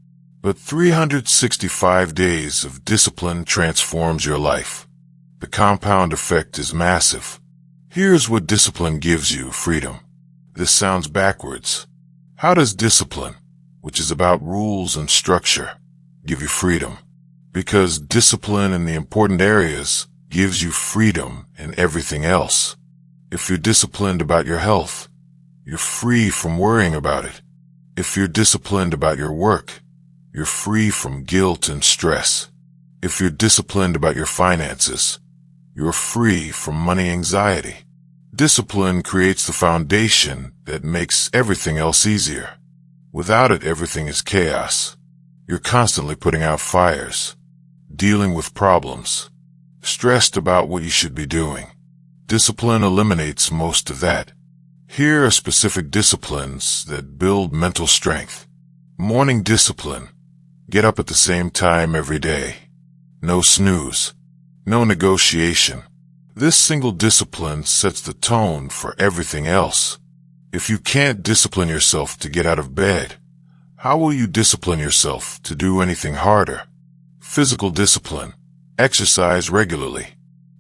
S1: but 365 days of discipline transforms your life. The compound effect is massive. Here's what discipline gives you: freedom. This sounds backwards. How does discipline, which is about rules and structure, give you freedom? Because discipline in the important areas gives you freedom in everything else. If you're disciplined about your health, you're free from worrying about it. If you're disciplined about your work, you're free from guilt and stress. If you're disciplined about your finances, you're free from money anxiety. Discipline creates the foundation that makes everything else easier. Without it, everything is chaos. You're constantly putting out fires, dealing with problems, stressed about what you should be doing. Discipline eliminates most of that. Here are specific disciplines that build mental strength. Morning discipline. Get up at the same time every day. No snooze. No negotiation. This single discipline sets the tone for everything else. If you can't discipline yourself to get out of bed, how will you discipline yourself to do anything harder? Physical discipline. Exercise regularly.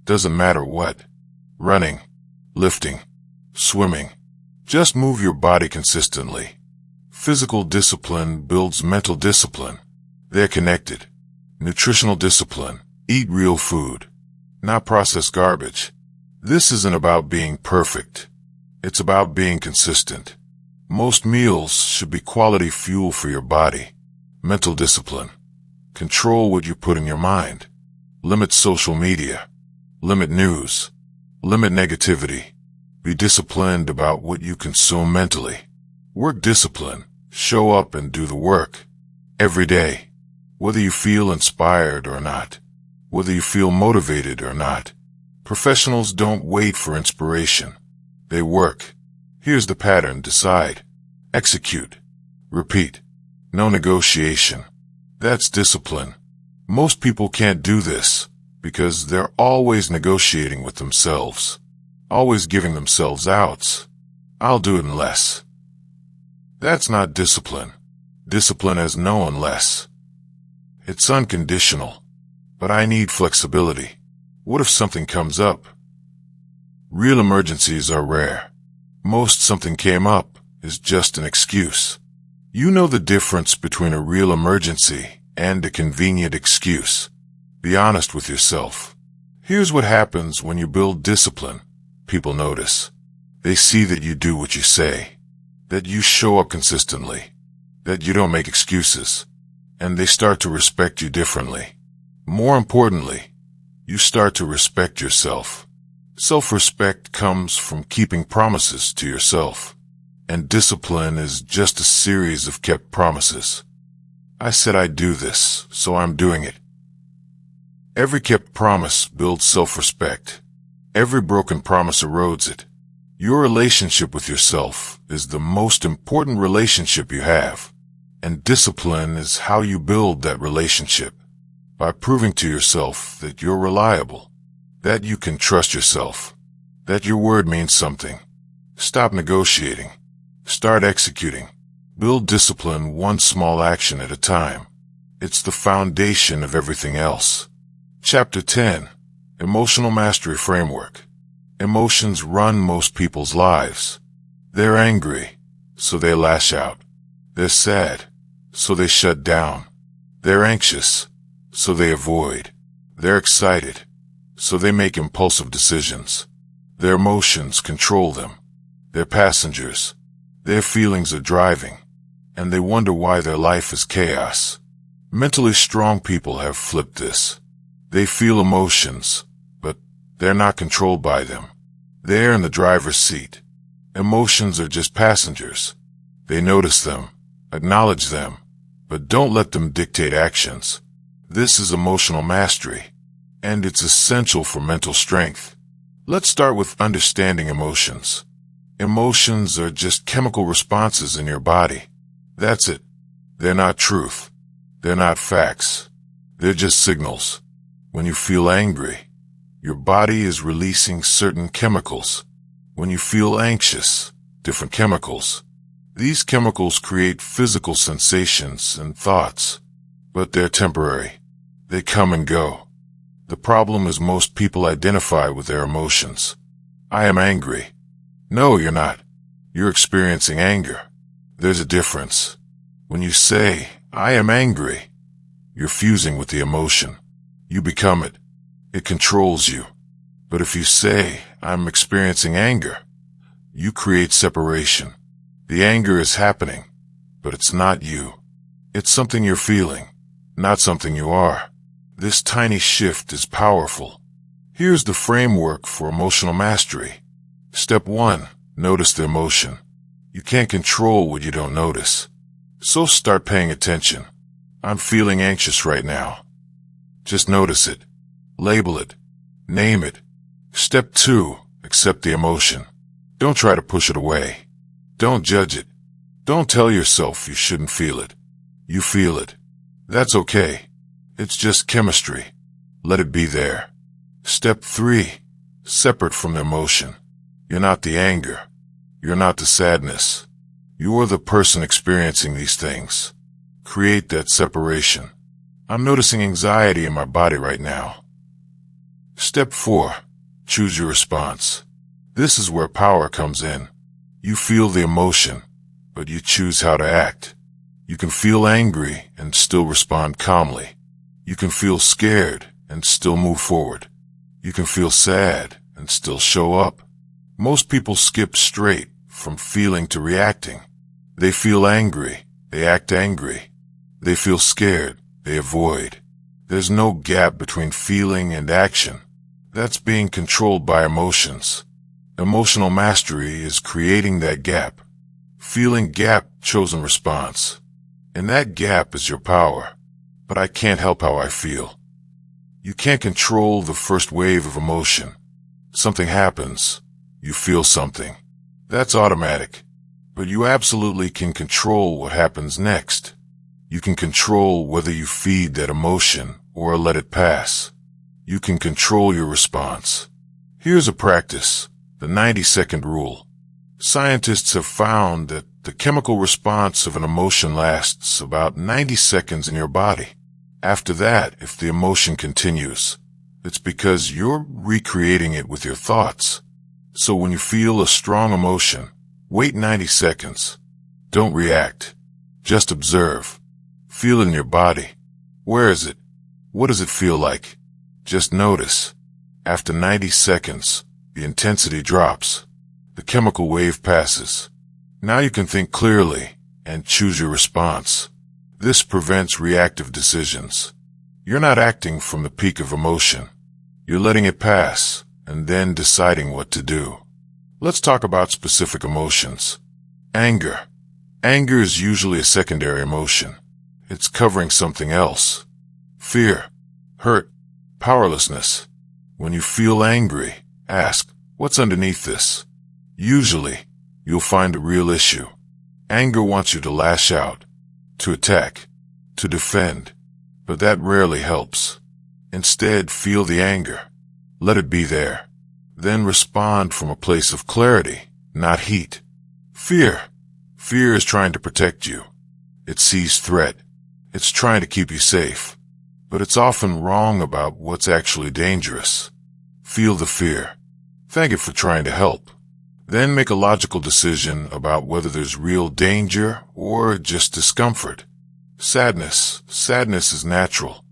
S1: Doesn't matter what. Running, lifting, swimming. Just move your body consistently. Physical discipline builds mental discipline. They're connected. Nutritional discipline. Eat real food, not processed garbage. This isn't about being perfect. It's about being consistent. Most meals should be quality fuel for your body. Mental discipline. Control what you put in your mind. Limit social media. Limit news. Limit negativity. Be disciplined about what you consume mentally. Work discipline. Show up and do the work. Every day. Whether you feel inspired or not. Whether you feel motivated or not. Professionals don't wait for inspiration. They work. Here's the pattern. Decide. Execute. Repeat. No negotiation. That's discipline. Most people can't do this because they're always negotiating with themselves. Always giving themselves outs. I'll do it unless. That's not discipline. Discipline has no unless. It's unconditional. But I need flexibility. What if something comes up? Real emergencies are rare. Most something came up is just an excuse. You know the difference between a real emergency and a convenient excuse. Be honest with yourself. Here's what happens when you build discipline. People notice. They see that you do what you say, that you show up consistently, that you don't make excuses, and they start to respect you differently. More importantly, you start to respect yourself. Self-respect comes from keeping promises to yourself, and discipline is just a series of kept promises. I said I'd do this, so I'm doing it. Every kept promise builds self-respect. Every broken promise erodes it. Your relationship with yourself is the most important relationship you have, and discipline is how you build that relationship, by proving to yourself that you're reliable, that you can trust yourself, that your word means something. Stop negotiating. Start executing. Build discipline one small action at a time. It's the foundation of everything else. Chapter 10. Emotional Mastery Framework. Emotions run most people's lives. They're angry, so they lash out. They're sad, so they shut down. They're anxious, so they avoid. They're excited, so they make impulsive decisions. Their emotions control them. They're passengers. Their feelings are driving, and they wonder why their life is chaos. Mentally strong people have flipped this. They feel emotions, but they're not controlled by them. They're in the driver's seat. Emotions are just passengers. They notice them, acknowledge them, but don't let them dictate actions. This is emotional mastery, and it's essential for mental strength. Let's start with understanding emotions. Emotions are just chemical responses in your body. That's it. They're not truth. They're not facts. They're just signals. When you feel angry, your body is releasing certain chemicals. When you feel anxious, different chemicals. These chemicals create physical sensations and thoughts, but they're temporary. They come and go. The problem is most people identify with their emotions. I am angry. No, you're not. You're experiencing anger. There's a difference. When you say, I am angry, you're fusing with the emotion. You become it. It controls you. But if you say, I'm experiencing anger, you create separation. The anger is happening, but it's not you. It's something you're feeling, not something you are. This tiny shift is powerful. Here's the framework for emotional mastery. Step 1. Notice the emotion. You can't control what you don't notice. So start paying attention. I'm feeling anxious right now. Just notice it. Label it. Name it. Step 2. Accept the emotion. Don't try to push it away. Don't judge it. Don't tell yourself you shouldn't feel it. You feel it. That's okay. It's just chemistry. Let it be there. Step 3. Separate from the emotion. You're not the anger. You're not the sadness. You're the person experiencing these things. Create that separation. I'm noticing anxiety in my body right now. Step 4. Choose your response. This is where power comes in. You feel the emotion, but you choose how to act. You can feel angry and still respond calmly. You can feel scared and still move forward. You can feel sad and still show up. Most people skip straight from feeling to reacting. They feel angry, they act angry. They feel scared, they avoid. There's no gap between feeling and action. That's being controlled by emotions. Emotional mastery is creating that gap. Feeling gap, chosen response. And that gap is your power. But I can't help how I feel. You can't control the first wave of emotion. Something happens. You feel something. That's automatic. But you absolutely can control what happens next. You can control whether you feed that emotion or let it pass. You can control your response. Here's a practice, the 90-second rule. Scientists have found that the chemical response of an emotion lasts about 90 seconds in your body. After that, if the emotion continues, it's because you're recreating it with your thoughts. So when you feel a strong emotion, wait 90 seconds. Don't react. Just observe. Feel it in your body. Where is it? What does it feel like? Just notice. After 90 seconds, the intensity drops. The chemical wave passes. Now you can think clearly and choose your response. This prevents reactive decisions. You're not acting from the peak of emotion. You're letting it pass and then deciding what to do. Let's talk about specific emotions. Anger. Anger is usually a secondary emotion. It's covering something else. Fear, hurt, powerlessness. When you feel angry, ask, what's underneath this? Usually, you'll find a real issue. Anger wants you to lash out, to attack, to defend, but that rarely helps. Instead, feel the anger. Let it be there. Then respond from a place of clarity, not heat. Fear. Fear is trying to protect you. It sees threat. It's trying to keep you safe. But it's often wrong about what's actually dangerous. Feel the fear. Thank it for trying to help. Then make a logical decision about whether there's real danger or just discomfort. Sadness. Sadness is natural.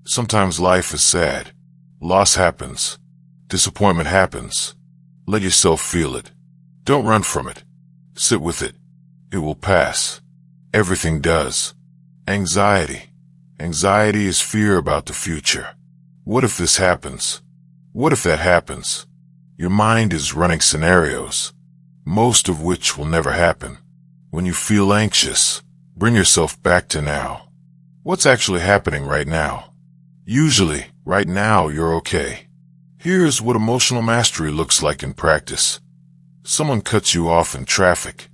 S1: Sometimes life is sad. Loss happens. Disappointment happens. Let yourself feel it. Don't run from it. Sit with it. It will pass. Everything does. Anxiety. Anxiety is fear about the future. What if this happens? What if that happens? Your mind is running scenarios, most of which will never happen. When you feel anxious, bring yourself back to now. What's actually happening right now? Usually, right now, you're okay. Here's what emotional mastery looks like in practice. Someone cuts you off in traffic.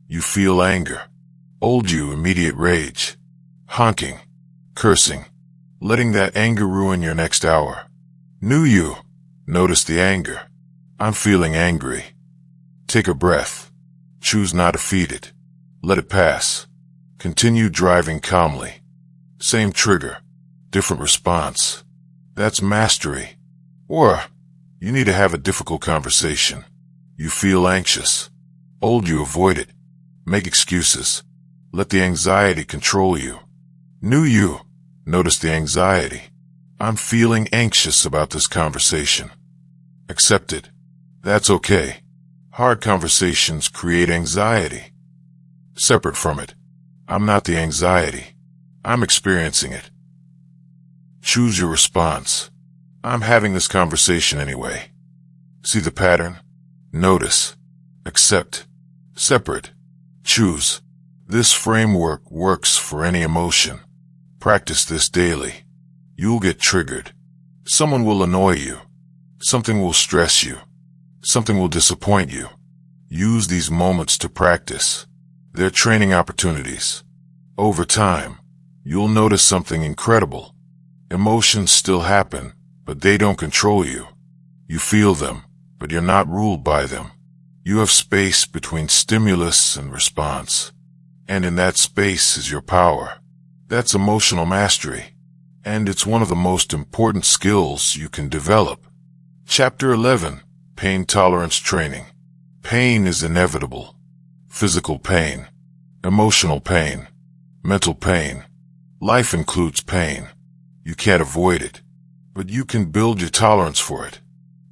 S1: You feel anger. Old you, immediate rage. Honking. Cursing. Letting that anger ruin your next hour. New you. Notice the anger. I'm feeling angry. Take a breath. Choose not to feed it. Let it pass. Continue driving calmly. Same trigger. Different response. That's mastery. Or, you need to have a difficult conversation. You feel anxious. Old you, avoid it. Make excuses. Let the anxiety control you. New you. Notice the anxiety. I'm feeling anxious about this conversation. Accept it. That's okay. Hard conversations create anxiety. Separate from it. I'm not the anxiety. I'm experiencing it. Choose your response. I'm having this conversation anyway. See the pattern? Notice. Accept. Separate. Choose. This framework works for any emotion. Practice this daily. You'll get triggered. Someone will annoy you. Something will stress you. Something will disappoint you. Use these moments to practice. They're training opportunities. Over time, you'll notice something incredible. Emotions still happen, but they don't control you. You feel them, but you're not ruled by them. You have space between stimulus and response. And in that space is your power. That's emotional mastery. And it's one of the most important skills you can develop. Chapter 11. Pain Tolerance Training. Pain is inevitable. Physical pain. Emotional pain. Mental pain. Life includes pain. You can't avoid it. But you can build your tolerance for it.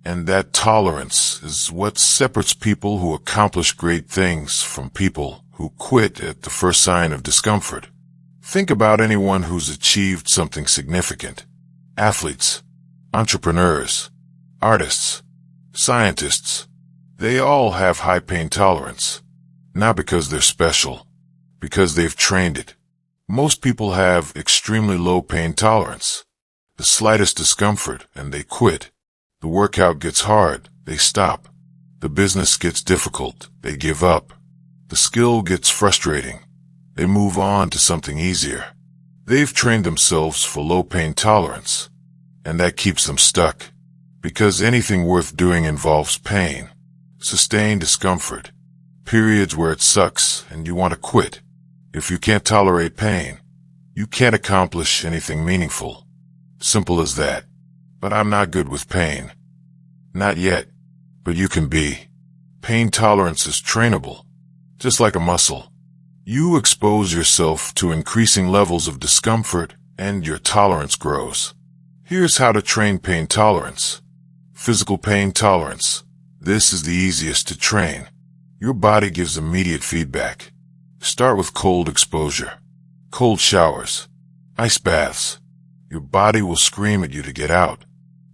S1: And that tolerance is what separates people who accomplish great things from people who quit at the first sign of discomfort. Think about anyone who's achieved something significant. Athletes, entrepreneurs, artists, scientists. They all have high pain tolerance. Not because they're special, because they've trained it. Most people have extremely low pain tolerance. The slightest discomfort and they quit. The workout gets hard, they stop. The business gets difficult, they give up. The skill gets frustrating, they move on to something easier. They've trained themselves for low pain tolerance, and that keeps them stuck. Because anything worth doing involves pain, sustained discomfort, periods where it sucks and you want to quit. If you can't tolerate pain, you can't accomplish anything meaningful. Simple as that. But I'm not good with pain. Not yet, but you can be. Pain tolerance is trainable, just like a muscle. You expose yourself to increasing levels of discomfort and your tolerance grows. Here's how to train pain tolerance. Physical pain tolerance. This is the easiest to train. Your body gives immediate feedback. Start with cold exposure. Cold showers. Ice baths. Your body will scream at you to get out.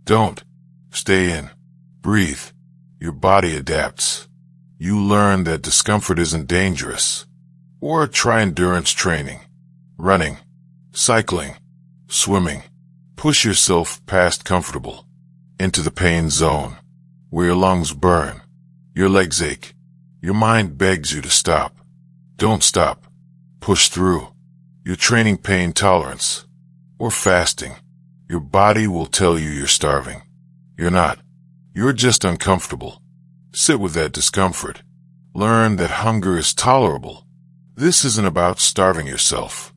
S1: Don't. Stay in. Breathe. Your body adapts. You learn that discomfort isn't dangerous. Or try endurance training. Running. Cycling. Swimming. Push yourself past comfortable. Into the pain zone. Where your lungs burn. Your legs ache. Your mind begs you to stop. Don't stop. Push through. You're training pain tolerance. Or fasting. Your body will tell you you're starving. You're not. You're just uncomfortable. Sit with that discomfort. Learn that hunger is tolerable. This isn't about starving yourself.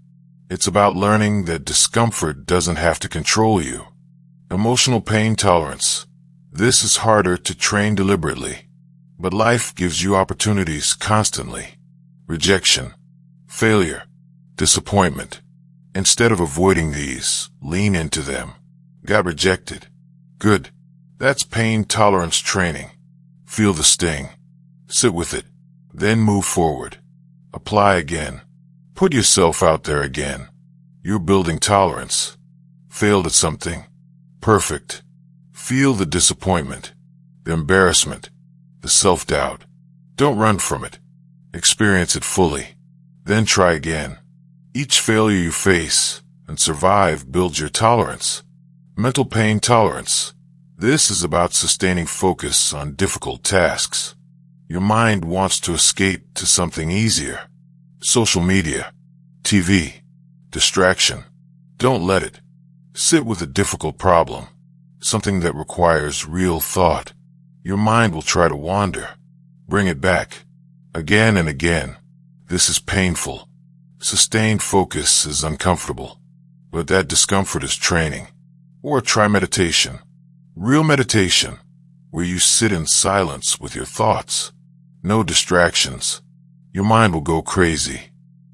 S1: It's about learning that discomfort doesn't have to control you. Emotional pain tolerance. This is harder to train deliberately. But life gives you opportunities constantly. Rejection. Failure. Disappointment. Instead of avoiding these, lean into them. Got rejected. Good. That's pain tolerance training. Feel the sting. Sit with it. Then move forward. Apply again. Put yourself out there again. You're building tolerance. Failed at something. Perfect. Feel the disappointment, the embarrassment, the self-doubt. Don't run from it. Experience it fully. Then try again. Each failure you face and survive builds your tolerance. Mental pain tolerance. This is about sustaining focus on difficult tasks. Your mind wants to escape to something easier. Social media, TV, distraction. Don't let it. Sit with a difficult problem, something that requires real thought. Your mind will try to wander. Bring it back. Again and again. This is painful. Sustained focus is uncomfortable. But that discomfort is training. Or try meditation. Real meditation, where you sit in silence with your thoughts. No distractions. Your mind will go crazy.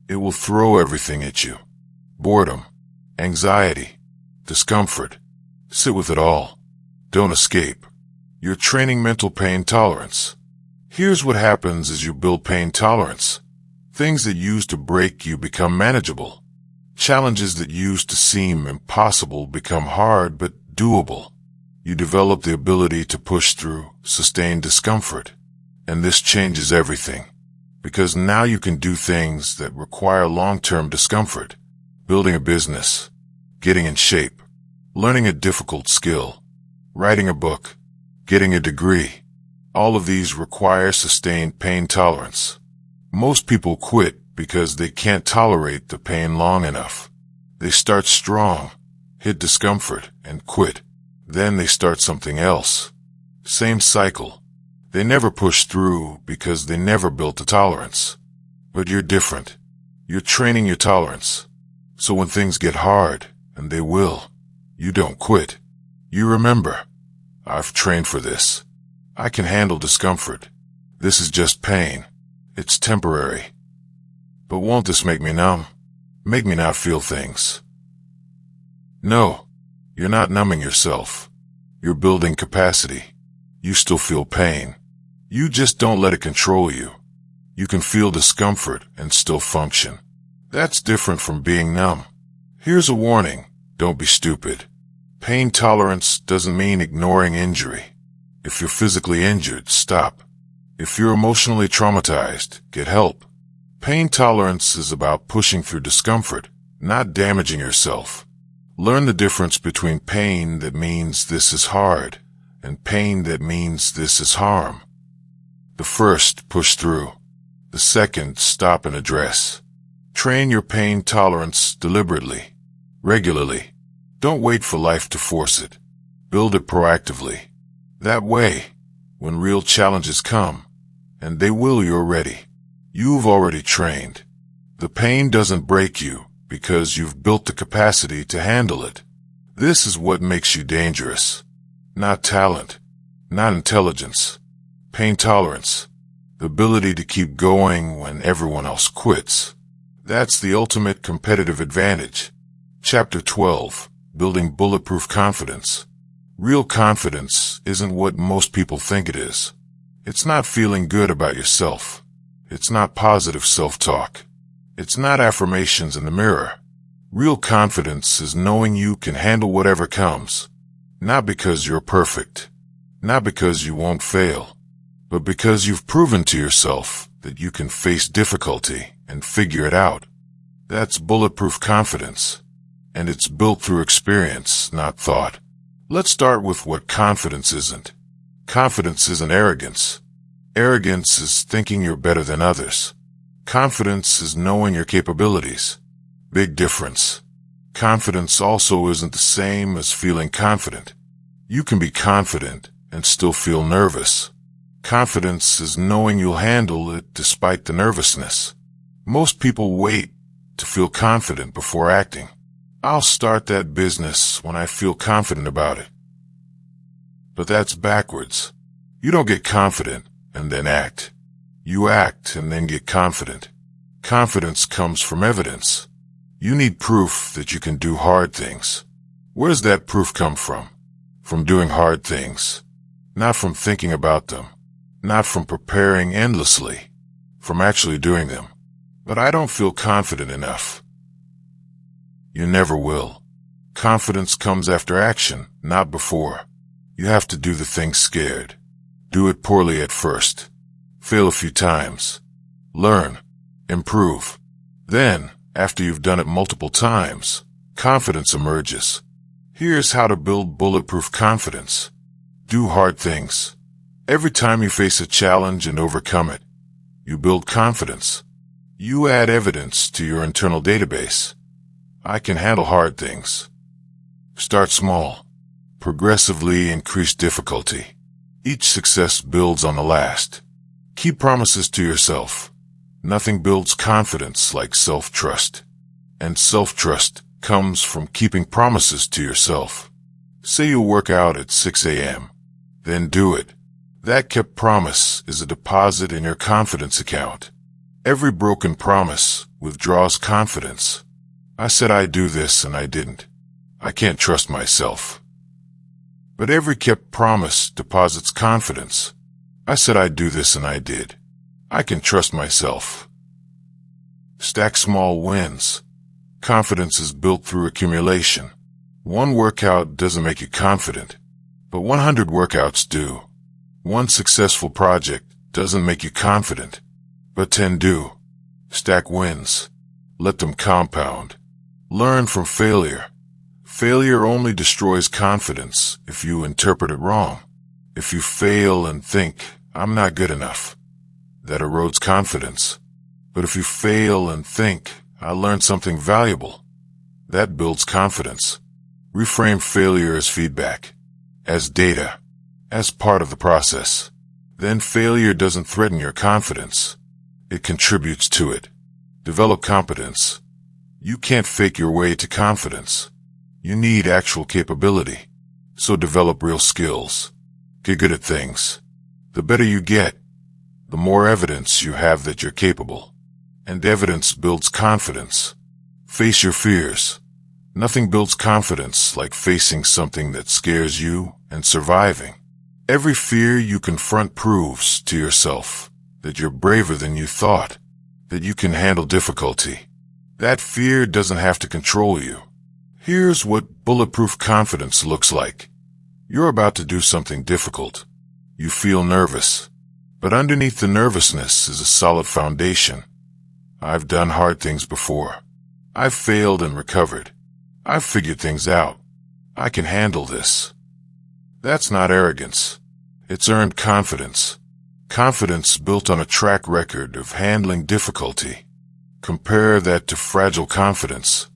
S1: It will throw everything at you. Boredom, anxiety, discomfort. Sit with it all. Don't escape. You're training mental pain tolerance. Here's what happens as you build pain tolerance. Things that used to break you become manageable. Challenges that used to seem impossible become hard but doable. You develop the ability to push through sustained discomfort. And this changes everything. Because now you can do things that require long-term discomfort. Building a business, getting in shape, learning a difficult skill, writing a book, getting a degree. All of these require sustained pain tolerance. Most people quit because they can't tolerate the pain long enough. They start strong, hit discomfort, and quit. Then they start something else. Same cycle. They never push through because they never built the tolerance. But you're different. You're training your tolerance. So when things get hard, and they will, you don't quit. You remember, I've trained for this. I can handle discomfort. This is just pain. It's temporary. But won't this make me numb? Make me not feel things? No, you're not numbing yourself. You're building capacity. You still feel pain. You just don't let it control you. You can feel discomfort and still function. That's different from being numb. Here's a warning. Don't be stupid. Pain tolerance doesn't mean ignoring injury. If you're physically injured, stop. If you're emotionally traumatized, get help. Pain tolerance is about pushing through discomfort, not damaging yourself. Learn the difference between pain that means this is hard and pain that means this is harm. The first, push through. The second, stop and address. Train your pain tolerance deliberately, regularly. Don't wait for life to force it. Build it proactively. That way, when real challenges come, and they will, you're ready. You've already trained. The pain doesn't break you because you've built the capacity to handle it. This is what makes you dangerous. Not talent, not intelligence. Pain tolerance. The ability to keep going when everyone else quits. That's the ultimate competitive advantage. Chapter 12. Building bulletproof confidence. Real confidence isn't what most people think it is. It's not feeling good about yourself. It's not positive self-talk. It's not affirmations in the mirror. Real confidence is knowing you can handle whatever comes. Not because you're perfect. Not because you won't fail. But because you've proven to yourself that you can face difficulty and figure it out. That's bulletproof confidence. And it's built through experience, not thought. Let's start with what confidence isn't. Confidence isn't arrogance. Arrogance is thinking you're better than others. Confidence is knowing your capabilities. Big difference. Confidence also isn't the same as feeling confident. You can be confident and still feel nervous. Confidence is knowing you'll handle it despite the nervousness. Most people wait to feel confident before acting. I'll start that business when I feel confident about it. But that's backwards. You don't get confident and then act. You act and then get confident. Confidence comes from evidence. You need proof that you can do hard things. Where does that proof come from? From doing hard things. Not from thinking about them. Not from preparing endlessly. From actually doing them. But I don't feel confident enough. You never will. Confidence comes after action, not before. You have to do the thing scared. Do it poorly at first. Fail a few times. Learn. Improve. Then, after you've done it multiple times, confidence emerges. Here's how to build bulletproof confidence. Do hard things. Every time you face a challenge and overcome it, you build confidence. You add evidence to your internal database. I can handle hard things. Start small. Progressively increase difficulty. Each success builds on the last. Keep promises to yourself. Nothing builds confidence like self-trust. And self-trust comes from keeping promises to yourself. Say you'll work out at 6 a.m. Then do it. That kept promise is a deposit in your confidence account. Every broken promise withdraws confidence. I said I'd do this and I didn't. I can't trust myself. But every kept promise deposits confidence. I said I'd do this and I did. I can trust myself. Stack small wins. Confidence is built through accumulation. One workout doesn't make you confident, but 100 workouts do. One successful project doesn't make you confident, but 10 do. Stack wins. Let them compound. Learn from failure. Failure only destroys confidence if you interpret it wrong. If you fail and think, I'm not good enough, that erodes confidence. But if you fail and think, I learned something valuable, that builds confidence. Reframe failure as feedback, as data, as part of the process. Then failure doesn't threaten your confidence. It contributes to it. Develop competence. You can't fake your way to confidence. You need actual capability. So develop real skills. Get good at things. The better you get, the more evidence you have that you're capable. And evidence builds confidence. Face your fears. Nothing builds confidence like facing something that scares you and surviving. Every fear you confront proves to yourself that you're braver than you thought, that you can handle difficulty. That fear doesn't have to control you. Here's what bulletproof confidence looks like. You're about to do something difficult. You feel nervous, but underneath the nervousness is a solid foundation. I've done hard things before. I've failed and recovered. I've figured things out. I can handle this. That's not arrogance. It's earned confidence. Confidence built on a track record of handling difficulty. Compare that to fragile confidence.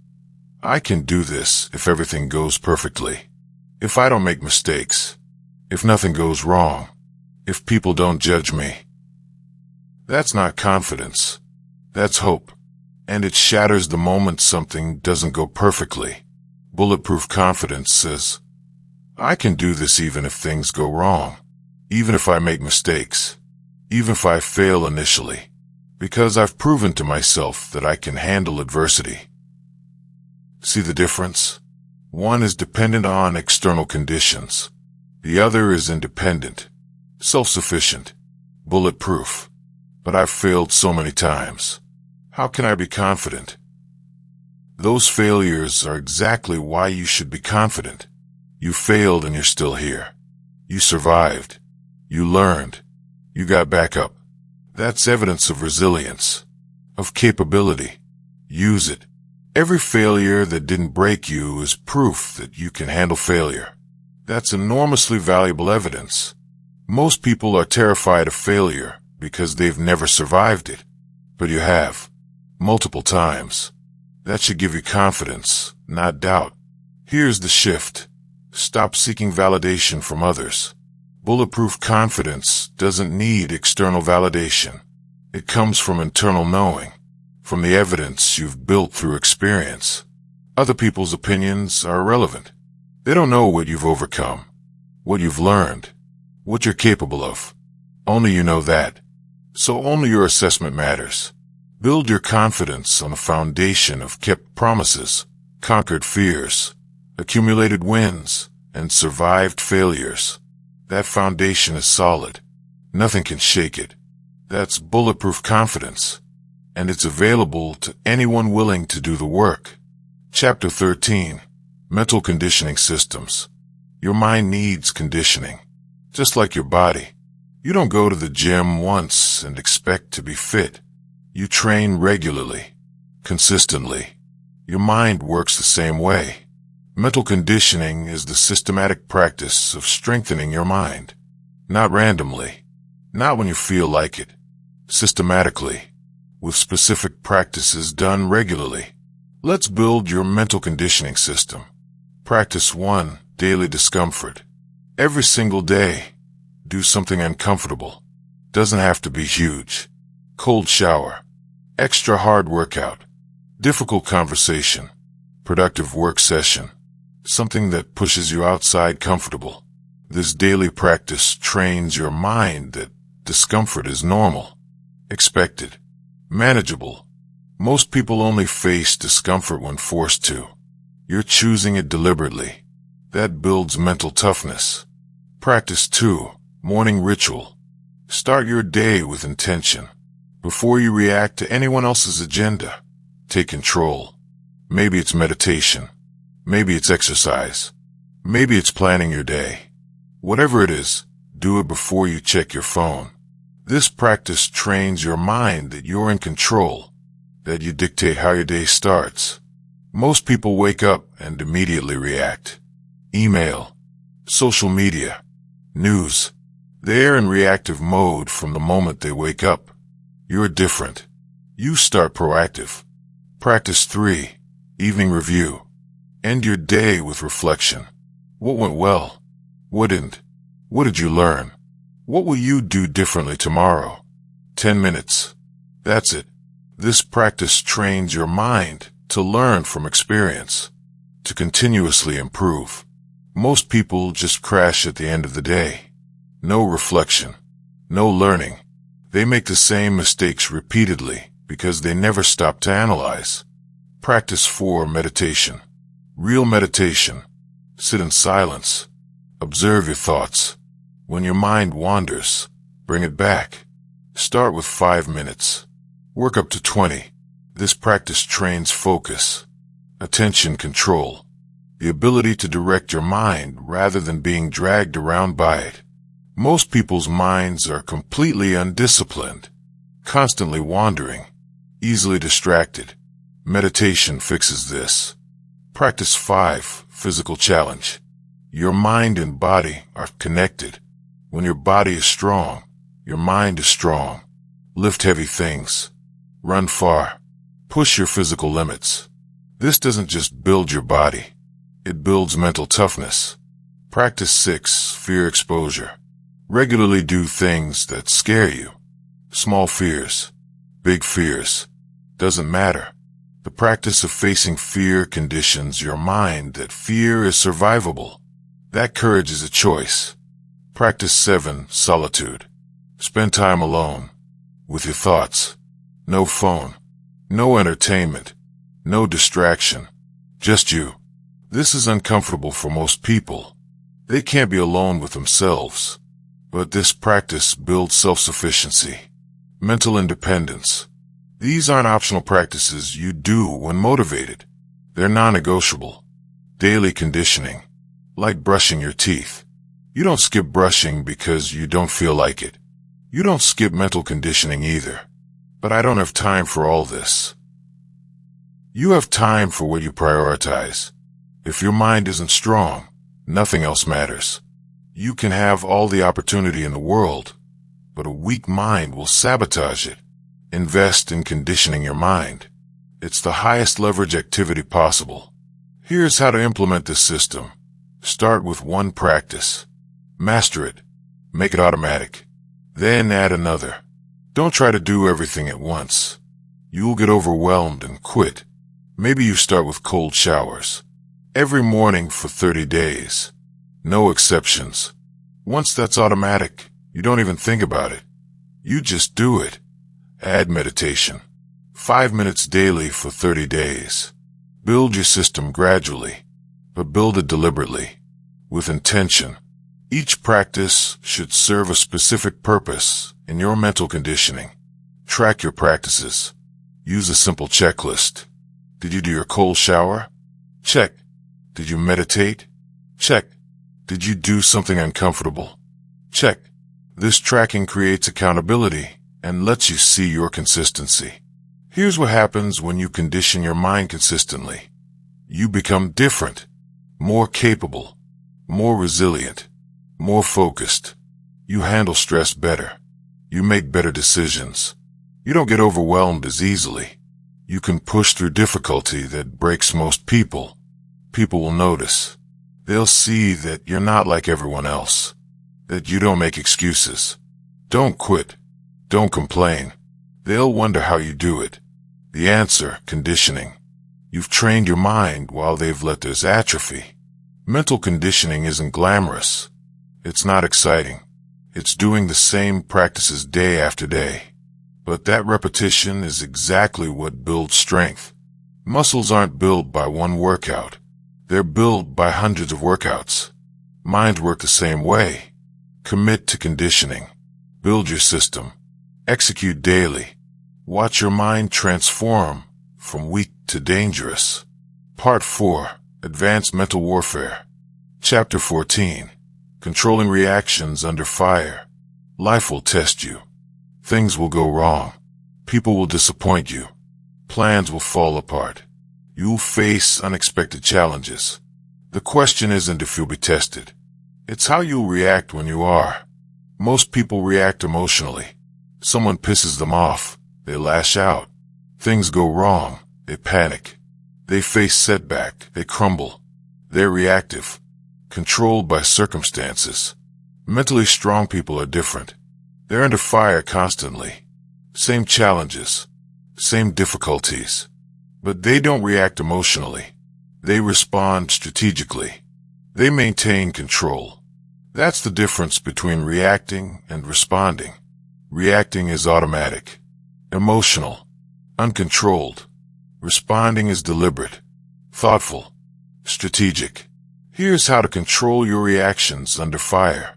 S1: I can do this if everything goes perfectly. If I don't make mistakes. If nothing goes wrong. If people don't judge me. That's not confidence. That's hope. And it shatters the moment something doesn't go perfectly. Bulletproof confidence says, I can do this even if things go wrong. Even if I make mistakes. Even if I fail initially. Because I've proven to myself that I can handle adversity. See the difference? One is dependent on external conditions. The other is independent, self-sufficient, bulletproof. But I've failed so many times. How can I be confident? Those failures are exactly why you should be confident. You failed and you're still here. You survived. You learned. You got back up. That's evidence of resilience, of capability. Use it. Every failure that didn't break you is proof that you can handle failure. That's enormously valuable evidence. Most people are terrified of failure because they've never survived it. But you have. Multiple times. That should give you confidence, not doubt. Here's the shift. Stop seeking validation from others. Bulletproof confidence doesn't need external validation. It comes from internal knowing, from the evidence you've built through experience. Other people's opinions are irrelevant. They don't know what you've overcome, what you've learned, what you're capable of. Only you know that. So only your assessment matters. Build your confidence on a foundation of kept promises, conquered fears, accumulated wins, and survived failures. That foundation is solid. Nothing can shake it. That's bulletproof confidence. And it's available to anyone willing to do the work. Chapter 13. Mental Conditioning Systems. Your mind needs conditioning. Just like your body. You don't go to the gym once and expect to be fit. You train regularly, consistently. Your mind works the same way. Mental conditioning is the systematic practice of strengthening your mind. Not randomly. Not when you feel like it. Systematically. With specific practices done regularly. Let's build your mental conditioning system. Practice 1. Daily discomfort. Every single day, do something uncomfortable. Doesn't have to be huge. Cold shower. Extra hard workout. Difficult conversation. Productive work session. Something that pushes you outside comfortable. This daily practice trains your mind that discomfort is normal, expected, manageable. Most people only face discomfort when forced to. You're choosing it deliberately. That builds mental toughness. Practice 2. Morning ritual. Start your day with intention. Before you react to anyone else's agenda, take control. Maybe it's meditation. Maybe it's exercise. Maybe it's planning your day. Whatever it is, do it before you check your phone. This practice trains your mind that you're in control, that you dictate how your day starts. Most people wake up and immediately react. Email, social media, news. They're in reactive mode from the moment they wake up. You're different. You start proactive. Practice 3. Evening review. End your day with reflection. What went well? What didn't? What did you learn? What will you do differently tomorrow? 10 minutes. That's it. This practice trains your mind to learn from experience, to continuously improve. Most people just crash at the end of the day. No reflection. No learning. They make the same mistakes repeatedly because they never stop to analyze. Practice 4. Meditation. Real meditation. Sit in silence. Observe your thoughts. When your mind wanders, bring it back. Start with 5 minutes. Work up to 20. This practice trains focus, attention control, the ability to direct your mind rather than being dragged around by it. Most people's minds are completely undisciplined, constantly wandering, easily distracted. Meditation fixes this. Practice 5, physical challenge. Your mind and body are connected. When your body is strong, your mind is strong. Lift heavy things. Run far. Push your physical limits. This doesn't just build your body. It builds mental toughness. Practice 6, fear exposure. Regularly do things that scare you. Small fears, big fears. Doesn't matter. The practice of facing fear conditions your mind that fear is survivable. That courage is a choice. Practice 7, solitude. Spend time alone, with your thoughts. No phone, no entertainment, no distraction, just you. This is uncomfortable for most people. They can't be alone with themselves. But this practice builds self-sufficiency, mental independence. These aren't optional practices you do when motivated. They're non-negotiable. Daily conditioning, like brushing your teeth. You don't skip brushing because you don't feel like it. You don't skip mental conditioning either. But I don't have time for all this. You have time for what you prioritize. If your mind isn't strong, nothing else matters. You can have all the opportunity in the world, but a weak mind will sabotage it. Invest in conditioning your mind. It's the highest leverage activity possible. Here's how to implement this system. Start with one practice. Master it. Make it automatic. Then add another. Don't try to do everything at once. You'll get overwhelmed and quit. Maybe you start with cold showers. Every morning for 30 days. No exceptions. Once that's automatic, you don't even think about it. You just do it. Add meditation. 5 minutes daily for 30 days. Build your system gradually, but build it deliberately, with intention. Each practice should serve a specific purpose in your mental conditioning. Track your practices. Use a simple checklist. Did you do your cold shower? Check. Did you meditate? Check. Did you do something uncomfortable? Check. This tracking creates accountability and lets you see your consistency. Here's what happens when you condition your mind consistently. You become different, more capable, more resilient, more focused. You handle stress better. You make better decisions. You don't get overwhelmed as easily. You can push through difficulty that breaks most people. People will notice. They'll see that you're not like everyone else, that you don't make excuses. Don't quit. Don't complain. They'll wonder how you do it. The answer, conditioning. You've trained your mind while they've let theirs atrophy. Mental conditioning isn't glamorous. It's not exciting. It's doing the same practices day after day. But that repetition is exactly what builds strength. Muscles aren't built by one workout. They're built by hundreds of workouts. Minds work the same way. Commit to conditioning. Build your system. Execute daily. Watch your mind transform from weak to dangerous. Part 4. Advanced Mental Warfare. Chapter 14. Controlling reactions under fire. Life will test you. Things will go wrong. People will disappoint you. Plans will fall apart. You'll face unexpected challenges. The question isn't if you'll be tested. It's how you'll react when you are. Most people react emotionally. Someone pisses them off. They lash out. Things go wrong. They panic. They face setback. They crumble. They're reactive, controlled by circumstances. Mentally strong people are different. They're under fire constantly. Same challenges, same difficulties. But they don't react emotionally. They respond strategically. They maintain control. That's the difference between reacting and responding. Reacting is automatic, emotional, uncontrolled. Responding is deliberate, thoughtful, strategic. Here's how to control your reactions under fire.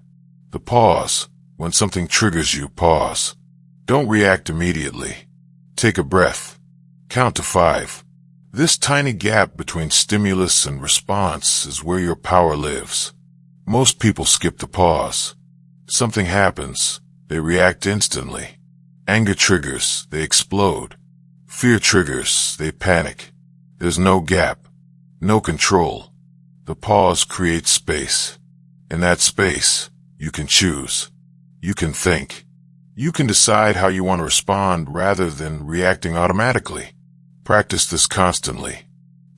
S1: The pause. When something triggers you, pause. Don't react immediately. Take a breath. Count to 5. This tiny gap between stimulus and response is where your power lives. Most people skip the pause. Something happens. They react instantly. Anger triggers. They explode. Fear triggers. They panic. There's no gap. No control. The pause creates space. In that space, you can choose. You can think. You can decide how you want to respond rather than reacting automatically. Practice this constantly.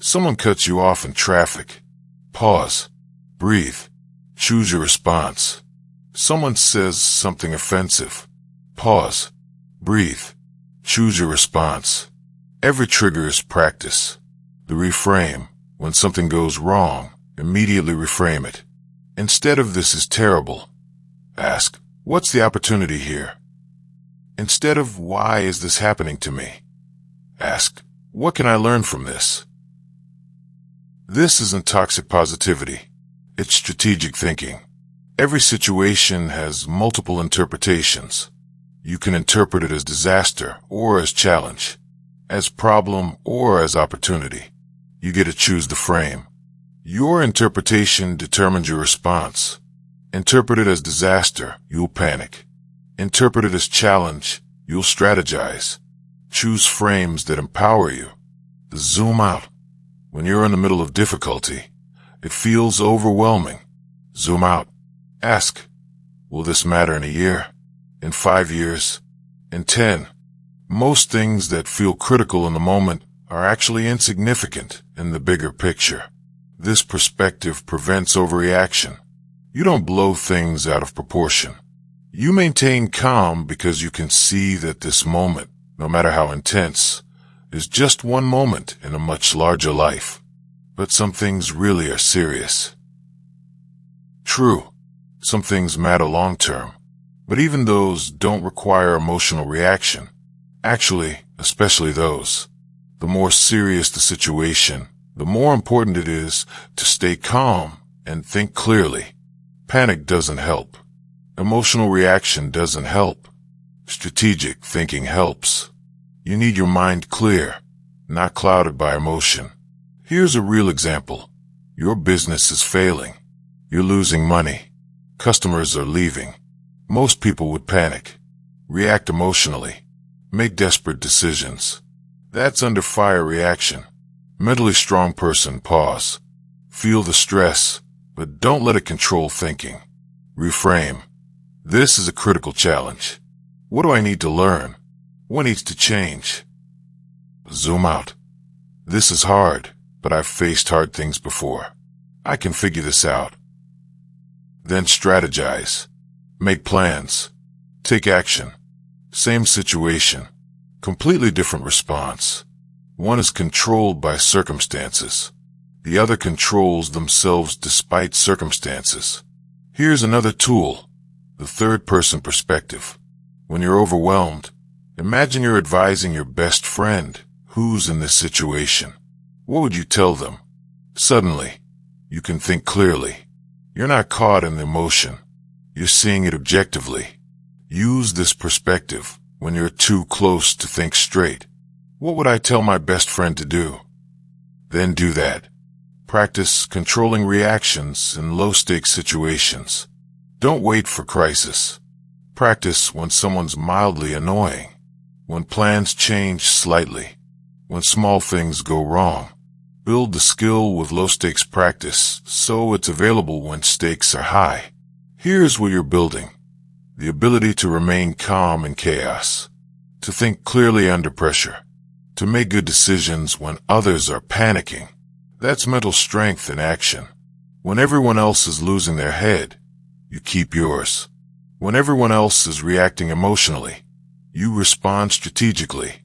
S1: Someone cuts you off in traffic. Pause. Breathe. Choose your response. Someone says something offensive. Pause. Breathe. Choose your response. Every trigger is practice. The reframe. When something goes wrong, immediately reframe it. Instead of "this is terrible," ask, "What's the opportunity here?" Instead of "why is this happening to me?" ask, "What can I learn from this?" This isn't toxic positivity. It's strategic thinking. Every situation has multiple interpretations. You can interpret it as disaster or as challenge, as problem or as opportunity. You get to choose the frame. Your interpretation determines your response. Interpret it as disaster, you'll panic. Interpret it as challenge, you'll strategize. Choose frames that empower you. Zoom out. When you're in the middle of difficulty, it feels overwhelming. Zoom out. Ask, will this matter in a year? In 5 years? In 10? Most things that feel critical in the moment are actually insignificant in the bigger picture. This perspective prevents overreaction. You don't blow things out of proportion. You maintain calm because you can see that this moment, no matter how intense, is just one moment in a much larger life. But some things really are serious. True, some things matter long term, but even those don't require emotional reaction. Actually, especially those. The more serious the situation, the more important it is to stay calm and think clearly. Panic doesn't help. Emotional reaction doesn't help. Strategic thinking helps. You need your mind clear, not clouded by emotion. Here's a real example. Your business is failing. You're losing money. Customers are leaving. Most people would panic, react emotionally, make desperate decisions. That's under fire reaction. Mentally strong person, pause. Feel the stress, but don't let it control thinking. Reframe. This is a critical challenge. What do I need to learn? What needs to change? Zoom out. This is hard, but I've faced hard things before. I can figure this out. Then strategize. Make plans. Take action. Same situation. Completely different response. One is controlled by circumstances. The other controls themselves despite circumstances. Here's another tool, the third-person perspective. When you're overwhelmed, imagine you're advising your best friend who's in this situation. What would you tell them? Suddenly, you can think clearly. You're not caught in the emotion. You're seeing it objectively. Use this perspective when you're too close to think straight. What would I tell my best friend to do? Then do that. Practice controlling reactions in low-stakes situations. Don't wait for crisis. Practice when someone's mildly annoying, when plans change slightly, when small things go wrong. Build the skill with low-stakes practice so it's available when stakes are high. Here's what you're building. The ability to remain calm in chaos, to think clearly under pressure, to make good decisions when others are panicking. That's mental strength in action. When everyone else is losing their head, you keep yours. When everyone else is reacting emotionally, you respond strategically.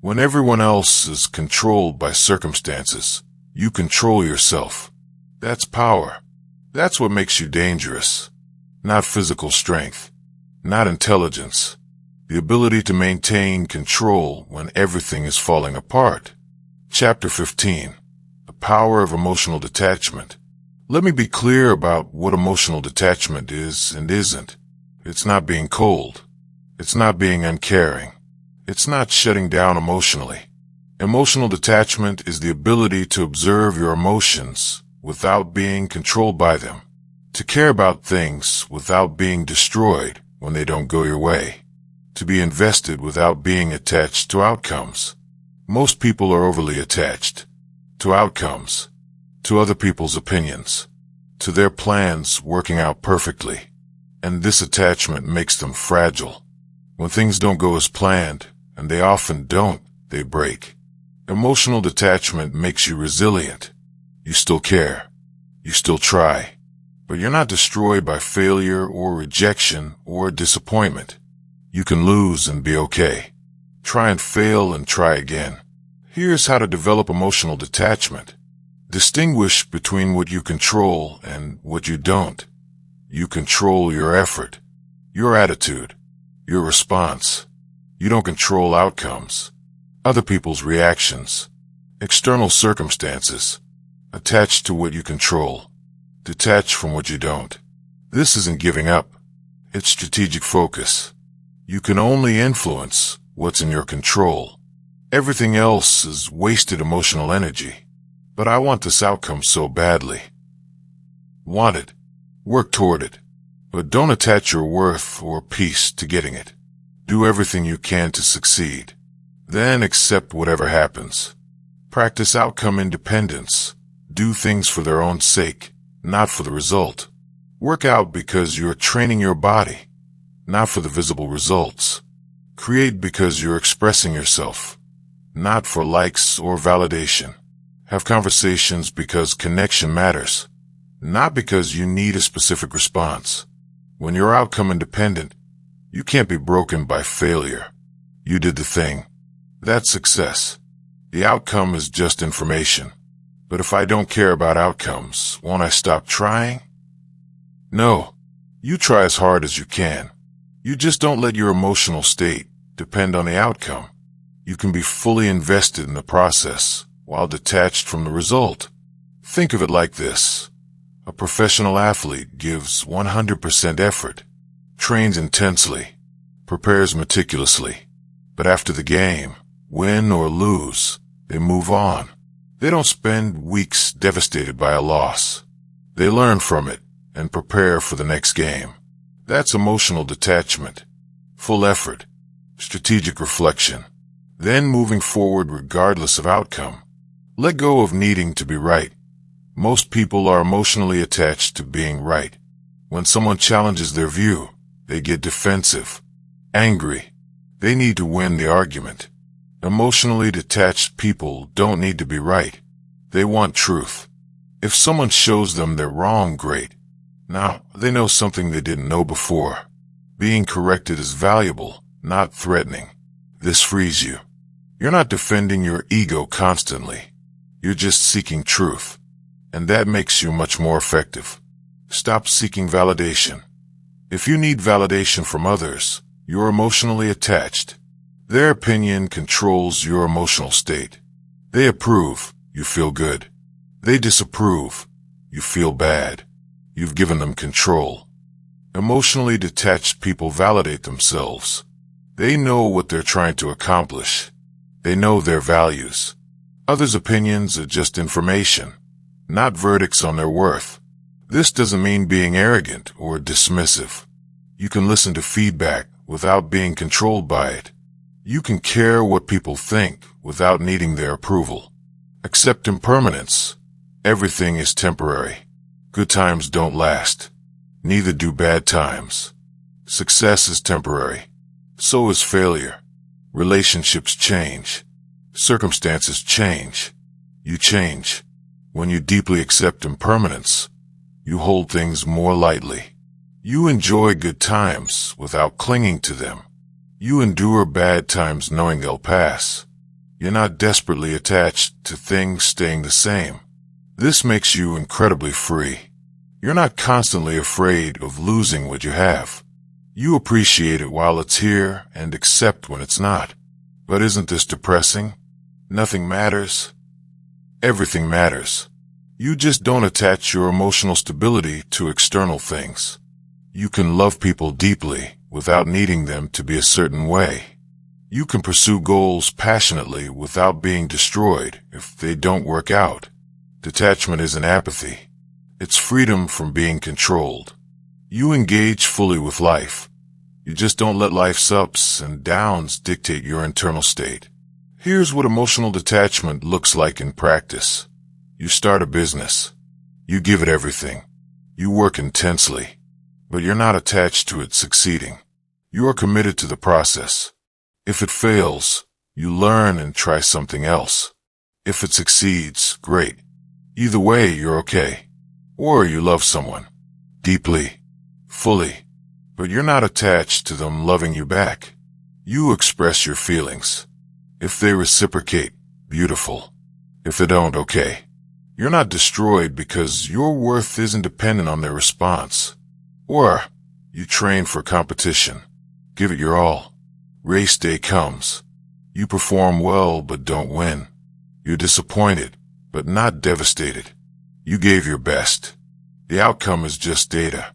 S1: When everyone else is controlled by circumstances, you control yourself. That's power. That's what makes you dangerous. Not physical strength, not intelligence. The ability to maintain control when everything is falling apart. Chapter 15. The power of emotional detachment. Let me be clear about what emotional detachment is and isn't. It's not being cold. It's not being uncaring. It's not shutting down emotionally. Emotional detachment is the ability to observe your emotions without being controlled by them, to care about things without being destroyed when they don't go your way, to be invested without being attached to outcomes. Most people are overly attached to outcomes, to other people's opinions, to their plans working out perfectly, and this attachment makes them fragile. When things don't go as planned, and they often don't, they break. Emotional detachment makes you resilient. You still care. You still try. But you're not destroyed by failure or rejection or disappointment. You can lose and be okay. Try and fail and try again. Here's how to develop emotional detachment. Distinguish between what you control and what you don't. You control your effort, your attitude, your response. You don't control outcomes, other people's reactions, external circumstances. Attach to what you control. Detach from what you don't. This isn't giving up. It's strategic focus. You can only influence what's in your control. Everything else is wasted emotional energy. But I want this outcome so badly. Want it. Work toward it. But don't attach your worth or peace to getting it. Do everything you can to succeed. Then accept whatever happens. Practice outcome independence. Do things for their own sake, not for the result. Work out because you're training your body, not for the visible results. Create because you're expressing yourself, not for likes or validation. Have conversations because connection matters, not because you need a specific response. When you're outcome independent, you can't be broken by failure. You did the thing. That's success. The outcome is just information. But if I don't care about outcomes, won't I stop trying? No. You try as hard as you can. You just don't let your emotional state depend on the outcome. You can be fully invested in the process while detached from the result. Think of it like this. A professional athlete gives 100% effort, trains intensely, prepares meticulously. But after the game, win or lose, they move on. They don't spend weeks devastated by a loss. They learn from it and prepare for the next game. That's emotional detachment, full effort, strategic reflection, then moving forward regardless of outcome. Let go of needing to be right. Most people are emotionally attached to being right. When someone challenges their view, they get defensive, angry. They need to win the argument. Emotionally detached people don't need to be right. They want truth. If someone shows them they're wrong, great. Now, they know something they didn't know before. Being corrected is valuable, not threatening. This frees you. You're not defending your ego constantly. You're just seeking truth. And that makes you much more effective. Stop seeking validation. If you need validation from others, you're emotionally attached. Their opinion controls your emotional state. They approve, you feel good. They disapprove, you feel bad. You've given them control. Emotionally detached people validate themselves. They know what they're trying to accomplish. They know their values. Others' opinions are just information, not verdicts on their worth. This doesn't mean being arrogant or dismissive. You can listen to feedback without being controlled by it. You can care what people think without needing their approval. Accept impermanence. Everything is temporary. Good times don't last. Neither do bad times. Success is temporary. So is failure. Relationships change. Circumstances change. You change. When you deeply accept impermanence, you hold things more lightly. You enjoy good times without clinging to them. You endure bad times knowing they'll pass. You're not desperately attached to things staying the same. This makes you incredibly free. You're not constantly afraid of losing what you have. You appreciate it while it's here and accept when it's not. But isn't this depressing? Nothing matters. Everything matters. You just don't attach your emotional stability to external things. You can love people deeply without needing them to be a certain way. You can pursue goals passionately without being destroyed if they don't work out. Detachment isn't apathy. It's freedom from being controlled. You engage fully with life. You just don't let life's ups and downs dictate your internal state. Here's what emotional detachment looks like in practice. You start a business. You give it everything. You work intensely. But you're not attached to it succeeding. You are committed to the process. If it fails, you learn and try something else. If it succeeds, great. Either way, you're okay. Or you love someone. Deeply. Fully. But you're not attached to them loving you back. You express your feelings. If they reciprocate, beautiful. If they don't, okay. You're not destroyed because your worth isn't dependent on their response. Or you train for competition. Give it your all. Race day comes. You perform well but don't win. You're disappointed but not devastated. You gave your best. The outcome is just data.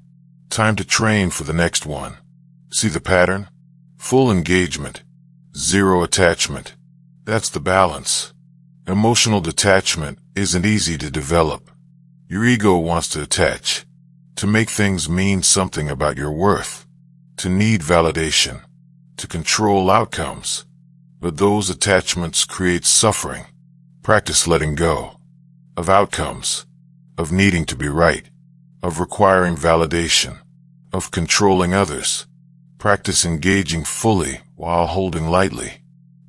S1: Time to train for the next one. See the pattern? Full engagement. Zero attachment. That's the balance. Emotional detachment isn't easy to develop. Your ego wants to attach. To make things mean something about your worth. To need validation. To control outcomes. But those attachments create suffering. Practice letting go. Of outcomes. Of needing to be right. Of requiring validation. Of controlling others. Practice engaging fully while holding lightly.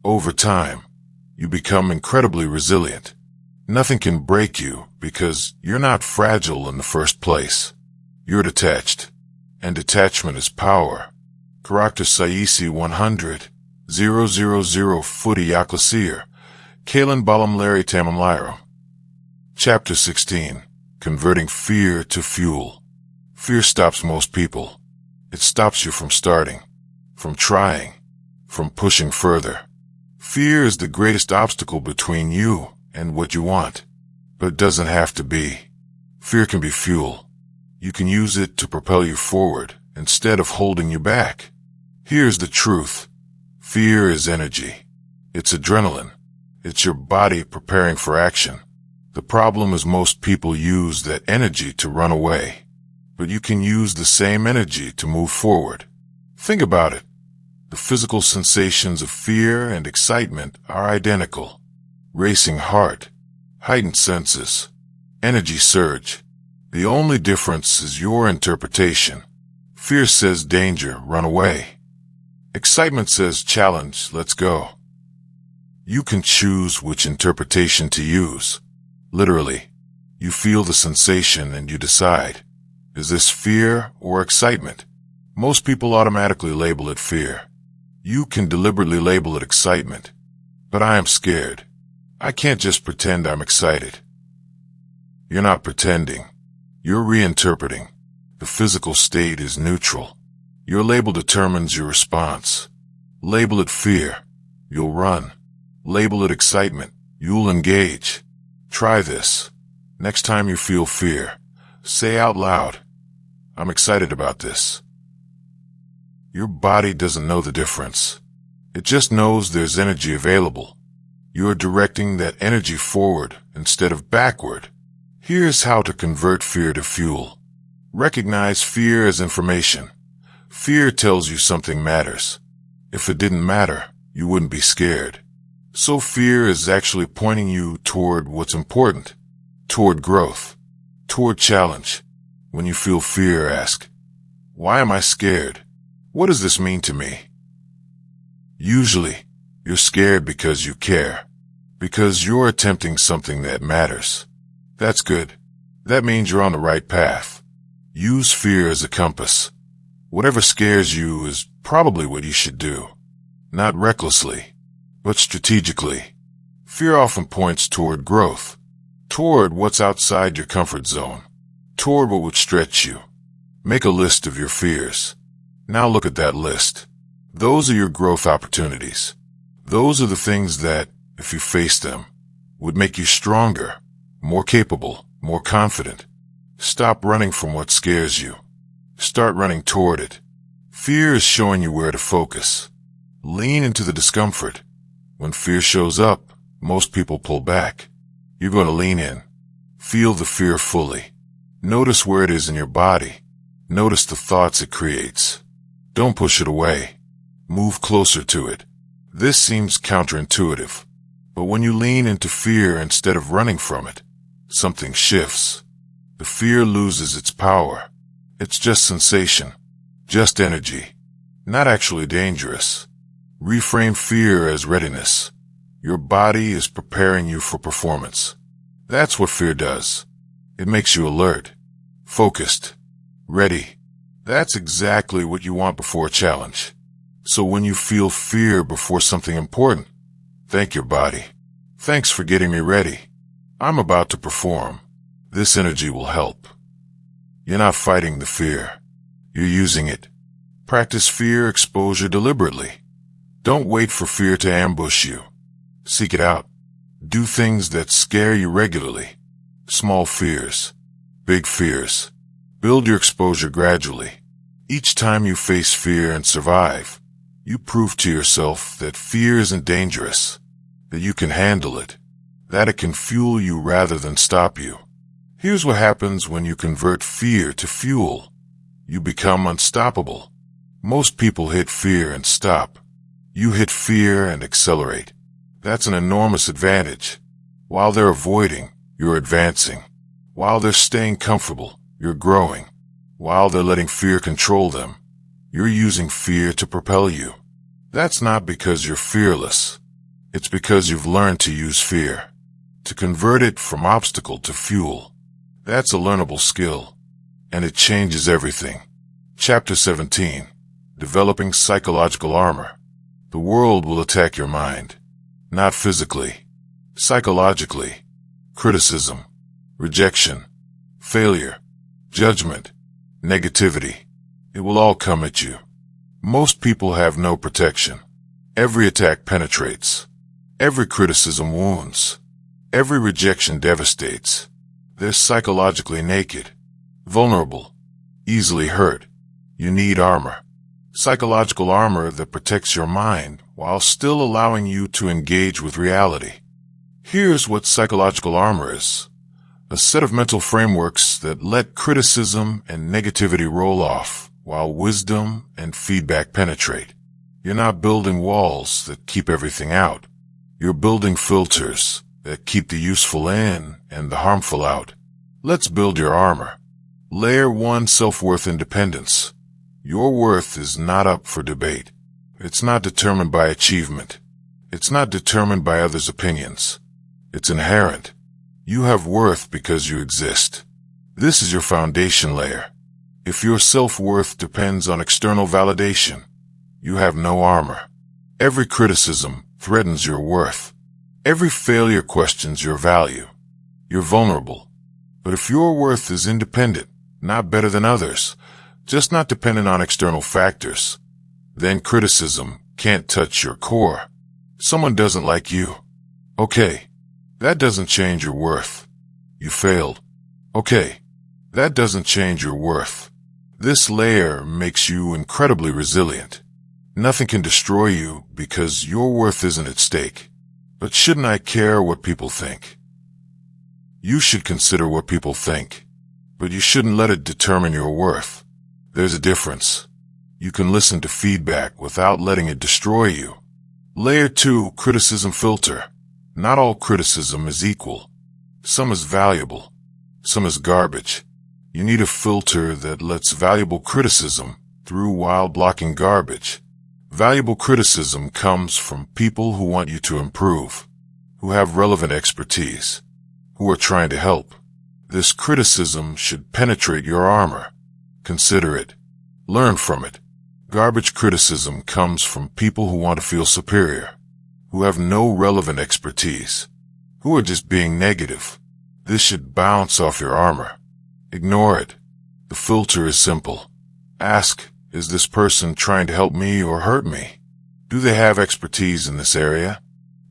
S1: Over time, you become incredibly resilient. Nothing can break you because you're not fragile in the first place. You're detached. And detachment is power. Karakter Saisi 100, 000 Footy Yaklasir, Kalen Balam Larry Tamam Lyro. Chapter 16. Converting Fear to Fuel. Fear stops most people. It stops you from starting, from trying, from pushing further. Fear is the greatest obstacle between you and what you want, but it doesn't have to be. Fear can be fuel. You can use it to propel you forward instead of holding you back. Here's the truth. Fear is energy. It's adrenaline. It's your body preparing for action. The problem is most people use that energy to run away. But you can use the same energy to move forward. Think about it. The physical sensations of fear and excitement are identical. Racing heart, heightened senses, energy surge. The only difference is your interpretation. Fear says danger, run away. Excitement says challenge, let's go. You can choose which interpretation to use. Literally, you feel the sensation and you decide. Is this fear or excitement? Most people automatically label it fear. You can deliberately label it excitement. But I am scared. I can't just pretend I'm excited. You're not pretending. You're reinterpreting. The physical state is neutral. Your label determines your response. Label it fear. You'll run. Label it excitement. You'll engage. Try this. Next time you feel fear, say out loud, I'm excited about this. Your body doesn't know the difference. It just knows there's energy available. You're directing that energy forward instead of backward. Here's how to convert fear to fuel. Recognize fear as information. Fear tells you something matters. If it didn't matter, you wouldn't be scared. So fear is actually pointing you toward what's important, toward growth, toward challenge. When you feel fear, ask, why am I scared? What does this mean to me? Usually, you're scared because you care, because you're attempting something that matters. That's good. That means you're on the right path. Use fear as a compass. Whatever scares you is probably what you should do. Not recklessly, but strategically. Fear often points toward growth, toward what's outside your comfort zone, toward what would stretch you. Make a list of your fears. Now look at that list. Those are your growth opportunities. Those are the things that, if you face them, would make you stronger, more capable, more confident. Stop running from what scares you. Start running toward it. Fear is showing you where to focus. Lean into the discomfort. When fear shows up, most people pull back. You're going to lean in. Feel the fear fully. Notice where it is in your body. Notice the thoughts it creates. Don't push it away. Move closer to it. This seems counterintuitive, but when you lean into fear instead of running from it, something shifts. The fear loses its power. It's just sensation, just energy, not actually dangerous. Reframe fear as readiness. Your body is preparing you for performance. That's what fear does. It makes you alert, focused, ready. That's exactly what you want before a challenge. So when you feel fear before something important, thank your body. Thanks for getting me ready. I'm about to perform. This energy will help. You're not fighting the fear. You're using it. Practice fear exposure deliberately. Don't wait for fear to ambush you. Seek it out. Do things that scare you regularly. Small fears, big fears. Build your exposure gradually. Each time you face fear and survive, you prove to yourself that fear isn't dangerous, that you can handle it, that it can fuel you rather than stop you. Here's what happens when you convert fear to fuel. You become unstoppable. Most people hit fear and stop. You hit fear and accelerate. That's an enormous advantage. While they're avoiding, you're advancing. While they're staying comfortable, you're growing. While they're letting fear control them, you're using fear to propel you. That's not because you're fearless. It's because you've learned to use fear, to convert it from obstacle to fuel. That's a learnable skill, and it changes everything. Chapter 17. Developing Psychological Armor. The world will attack your mind, not physically, psychologically. Criticism, rejection, failure, judgment, negativity. It will all come at you. Most people have no protection. Every attack penetrates. Every criticism wounds. Every rejection devastates. They're psychologically naked, vulnerable, easily hurt. You need armor. Psychological armor that protects your mind while still allowing you to engage with reality. Here's what psychological armor is. A set of mental frameworks that let criticism and negativity roll off while wisdom and feedback penetrate. You're not building walls that keep everything out. You're building filters that keep the useful in and the harmful out. Let's build your armor. Layer 1. Self-worth independence. Your worth is not up for debate. It's not determined by achievement. It's not determined by others' opinions. It's inherent. You have worth because you exist. This is your foundation layer. If your self-worth depends on external validation, you have no armor. Every criticism threatens your worth. Every failure questions your value. You're vulnerable. But if your worth is independent, not better than others, just not dependent on external factors, then criticism can't touch your core. Someone doesn't like you. Okay, that doesn't change your worth. You failed. Okay, that doesn't change your worth. This layer makes you incredibly resilient. Nothing can destroy you because your worth isn't at stake. But shouldn't I care what people think? You should consider what people think, but you shouldn't let it determine your worth. There's a difference. You can listen to feedback without letting it destroy you. Layer 2. Criticism filter. Not all criticism is equal. Some is valuable. Some is garbage. You need a filter that lets valuable criticism through while blocking garbage. Valuable criticism comes from people who want you to improve, who have relevant expertise, who are trying to help. This criticism should penetrate your armor. Consider it. Learn from it. Garbage criticism comes from people who want to feel superior, who have no relevant expertise, who are just being negative. This should bounce off your armor. Ignore it. The filter is simple. Ask, is this person trying to help me or hurt me? Do they have expertise in this area?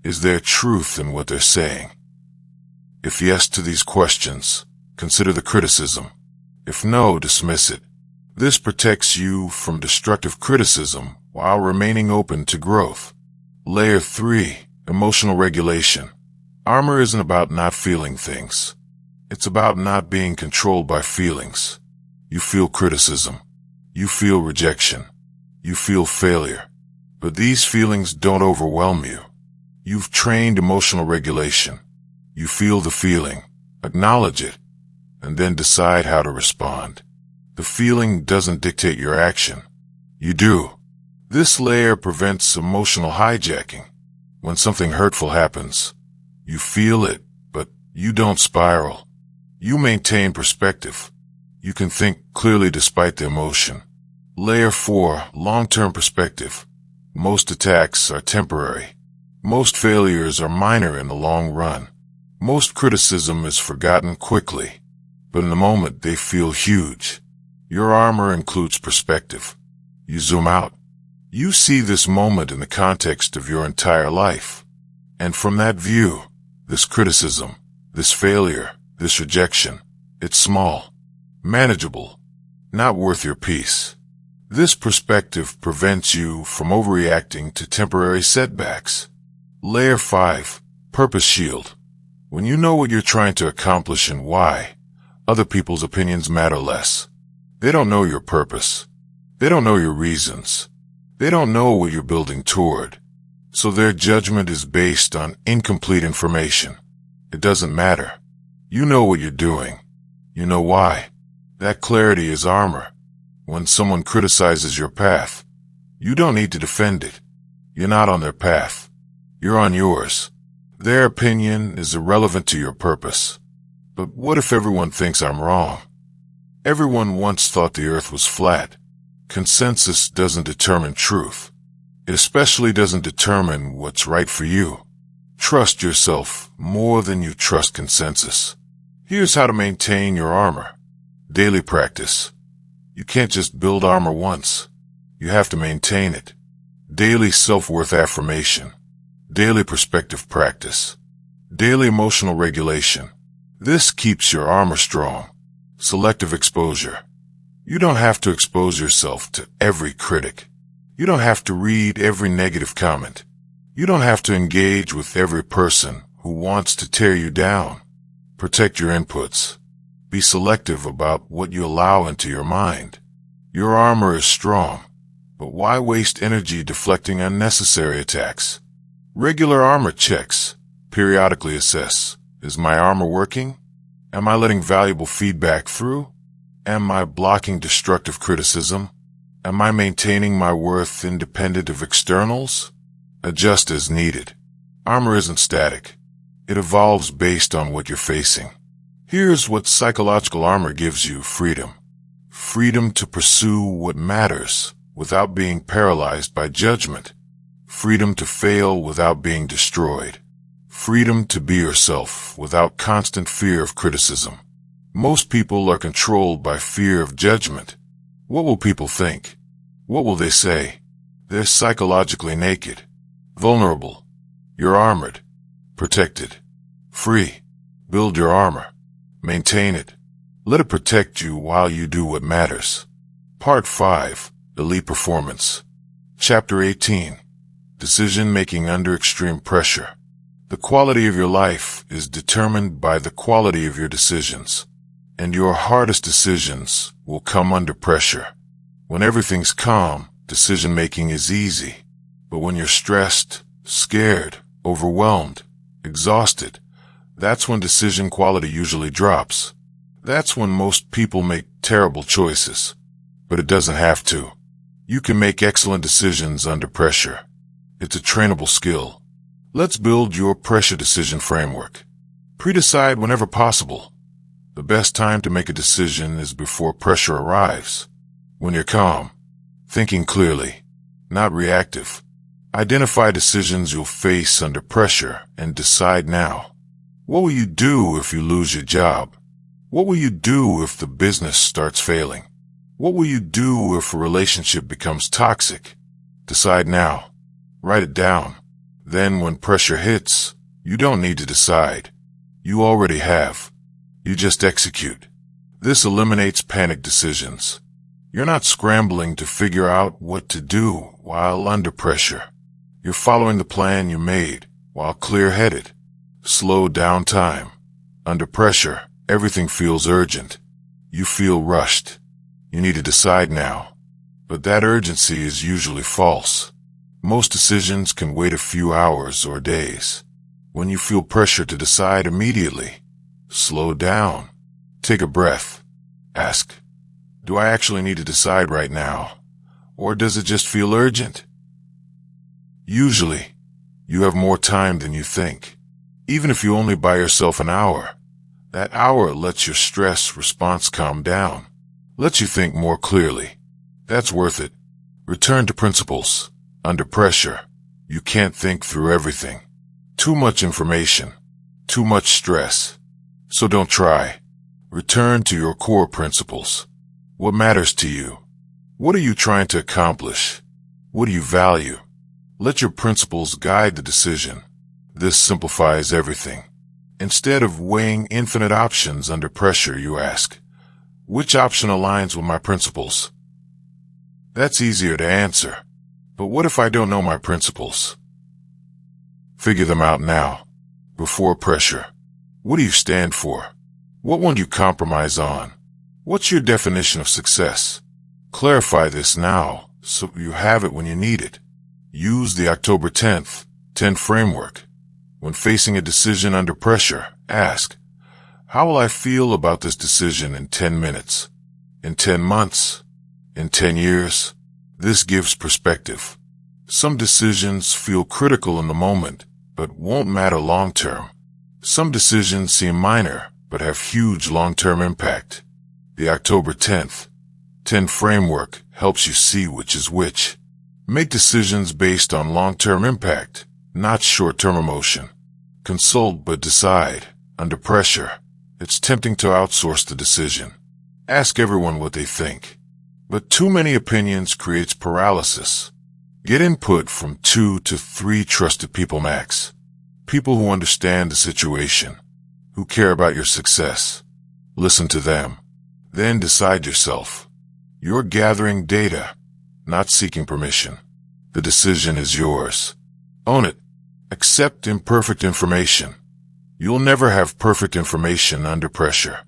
S1: Is there truth in what they're saying? If yes to these questions, Consider the criticism. If no, dismiss it. This protects you from destructive criticism while remaining open to growth. Layer 3. Emotional regulation. Armor isn't about not feeling things. It's about not being controlled by feelings. You feel criticism. You feel rejection. You feel failure. But these feelings don't overwhelm you. You've trained emotional regulation. You feel the feeling, acknowledge it, and then decide how to respond. The feeling doesn't dictate your action. You do. This layer prevents emotional hijacking. When something hurtful happens, you feel it, but you don't spiral. You maintain perspective. You can think clearly despite the emotion. Layer 4. Long-term perspective. Most attacks are temporary. Most failures are minor in the long run. Most criticism is forgotten quickly, but in the moment they feel huge. Your armor includes perspective. You zoom out. You see this moment in the context of your entire life. And from that view, this criticism, this failure, this rejection, it's small, manageable, not worth your peace. This perspective prevents you from overreacting to temporary setbacks. Layer 5. Purpose shield. When you know what you're trying to accomplish and why, other people's opinions matter less. They don't know your purpose. They don't know your reasons. They don't know what you're building toward. So their judgment is based on incomplete information. It doesn't matter. You know what you're doing. You know why. That clarity is armor. When someone criticizes your path, you don't need to defend it. You're not on their path. You're on yours. Their opinion is irrelevant to your purpose. But what if everyone thinks I'm wrong? Everyone once thought the earth was flat. Consensus doesn't determine truth. It especially doesn't determine what's right for you. Trust yourself more than you trust consensus. Here's how to maintain your armor. Daily practice. You can't just build armor once. You have to maintain it. Daily self-worth affirmation. Daily perspective practice. Daily emotional regulation. This keeps your armor strong. Selective exposure. You don't have to expose yourself to every critic. You don't have to read every negative comment. You don't have to engage with every person who wants to tear you down. Protect your inputs. Be selective about what you allow into your mind. Your armor is strong, but why waste energy deflecting unnecessary attacks? Regular armor checks. Periodically assess. Is my armor working? Am I letting valuable feedback through? Am I blocking destructive criticism? Am I maintaining my worth independent of externals? Adjust as needed. Armor isn't static. It evolves based on what you're facing. Here's what psychological armor gives you: freedom. Freedom to pursue what matters without being paralyzed by judgment. Freedom to fail without being destroyed. Freedom to be yourself without constant fear of criticism. Most people are controlled by fear of judgment. What will people think? What will they say? They're psychologically naked, vulnerable. You're armored, protected, free. Build your armor. Maintain it. Let it protect you while you do what matters. Part 5. Elite Performance. Chapter 18. Decision-making under extreme pressure. The quality of your life is determined by the quality of your decisions, and your hardest decisions will come under pressure. When everything's calm, decision-making is easy. But when you're stressed, scared, overwhelmed, exhausted, that's when decision quality usually drops. That's when most people make terrible choices. But it doesn't have to. You can make excellent decisions under pressure. It's a trainable skill. Let's build your pressure decision framework. Pre-decide whenever possible. The best time to make a decision is before pressure arrives. When you're calm, thinking clearly, not reactive. Identify decisions you'll face under pressure and decide now. What will you do if you lose your job? What will you do if the business starts failing? What will you do if a relationship becomes toxic? Decide now. Write it down. Then when pressure hits, you don't need to decide. You already have. You just execute. This eliminates panic decisions. You're not scrambling to figure out what to do while under pressure. You're following the plan you made while clear-headed. Slow down time. Under pressure, everything feels urgent. You feel rushed. You need to decide now. But that urgency is usually false. Most decisions can wait a few hours or days. When you feel pressure to decide immediately, slow down. Take a breath. Ask, do I actually need to decide right now? Or does it just feel urgent? Usually, you have more time than you think. Even if you only buy yourself an hour, that hour lets your stress response calm down, lets you think more clearly. That's worth it. Return to principles. Under pressure, you can't think through everything. Too much information. Too much stress. So don't try. Return to your core principles. What matters to you? What are you trying to accomplish? What do you value? Let your principles guide the decision. This simplifies everything. Instead of weighing infinite options under pressure, you ask, which option aligns with my principles? That's easier to answer. But what if I don't know my principles? Figure them out now, before pressure. What do you stand for? What won't you compromise on? What's your definition of success? Clarify this now, so you have it when you need it. Use the October 10th 10 framework. When facing a decision under pressure, ask, how will I feel about this decision in 10 minutes? In 10 months? In 10 years? This gives perspective. Some decisions feel critical in the moment, but won't matter long term. Some decisions seem minor, but have huge long-term impact. The October 10th 10 framework helps you see which is which. Make decisions based on long-term impact, not short-term emotion. Consult but decide. Under pressure, it's tempting to outsource the decision. Ask everyone what they think. But too many opinions creates paralysis. Get input from 2 to 3 trusted people max. People who understand the situation, who care about your success. Listen to them. Then decide yourself. You're gathering data, not seeking permission. The decision is yours. Own it. Accept imperfect information. You'll never have perfect information under pressure.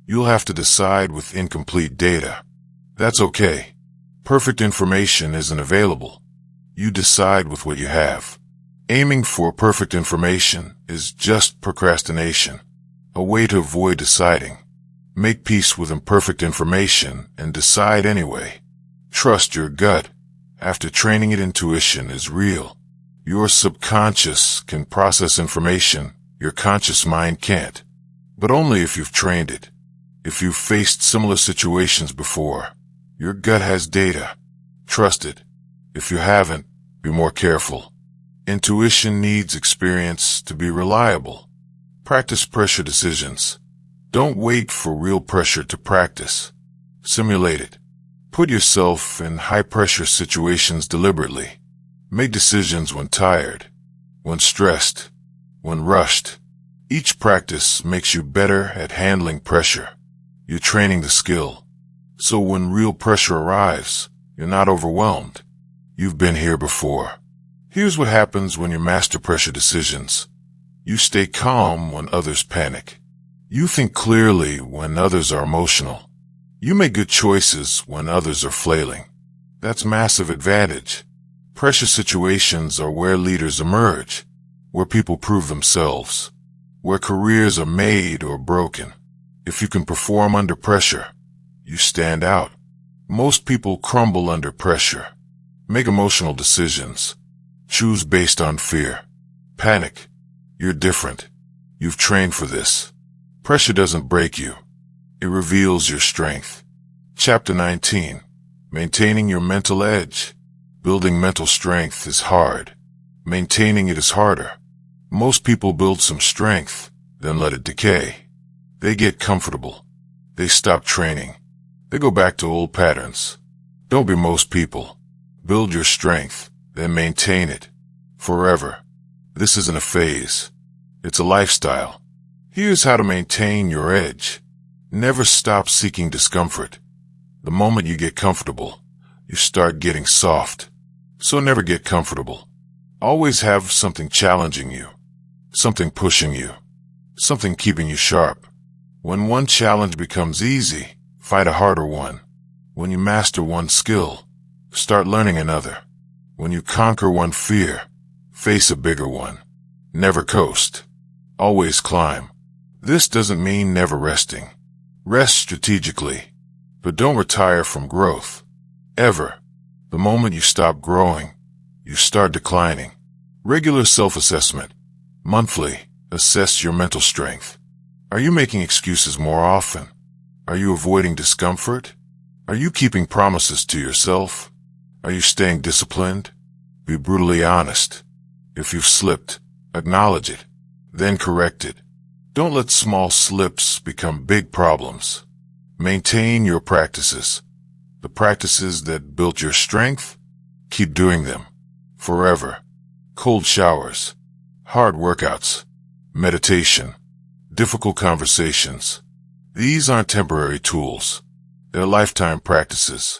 S1: You'll have to decide with incomplete data. That's okay. Perfect information isn't available. You decide with what you have. Aiming for perfect information is just procrastination, a way to avoid deciding. Make peace with imperfect information and decide anyway. Trust your gut. After training it, intuition is real. Your subconscious can process information your conscious mind can't, but only if you've trained it. If you've faced similar situations before, your gut has data. Trust it. If you haven't, be more careful. Intuition needs experience to be reliable. Practice pressure decisions. Don't wait for real pressure to practice. Simulate it. Put yourself in high-pressure situations deliberately. Make decisions when tired, when stressed, when rushed. Each practice makes you better at handling pressure. You're training the skill. So when real pressure arrives, you're not overwhelmed. You've been here before. Here's what happens when you master pressure decisions. You stay calm when others panic. You think clearly when others are emotional. You make good choices when others are flailing. That's massive advantage. Pressure situations are where leaders emerge, where people prove themselves, where careers are made or broken. If you can perform under pressure, you stand out. Most people crumble under pressure. Make emotional decisions. Choose based on fear. Panic. You're different. You've trained for this. Pressure doesn't break you. It reveals your strength. Chapter 19. Maintaining your mental edge. Building mental strength is hard. Maintaining it is harder. Most people build some strength, then let it decay. They get comfortable. They stop training. They go back to old patterns. Don't be most people. Build your strength, then maintain it. Forever. This isn't a phase. It's a lifestyle. Here's how to maintain your edge. Never stop seeking discomfort. The moment you get comfortable, you start getting soft. So never get comfortable. Always have something challenging you, something pushing you, something keeping you sharp. When one challenge becomes easy, fight a harder one. When you master one skill, start learning another. When you conquer one fear, face a bigger one. Never coast. Always climb. This doesn't mean never resting. Rest strategically, but don't retire from growth. Ever. The moment you stop growing, you start declining. Regular self-assessment. Monthly, assess your mental strength. Are you making excuses more often? Are you avoiding discomfort? Are you keeping promises to yourself? Are you staying disciplined? Be brutally honest. If you've slipped, acknowledge it, then correct it. Don't let small slips become big problems. Maintain your practices. The practices that built your strength, keep doing them. Forever. Cold showers, hard workouts, meditation, difficult conversations. These aren't temporary tools. They're lifetime practices.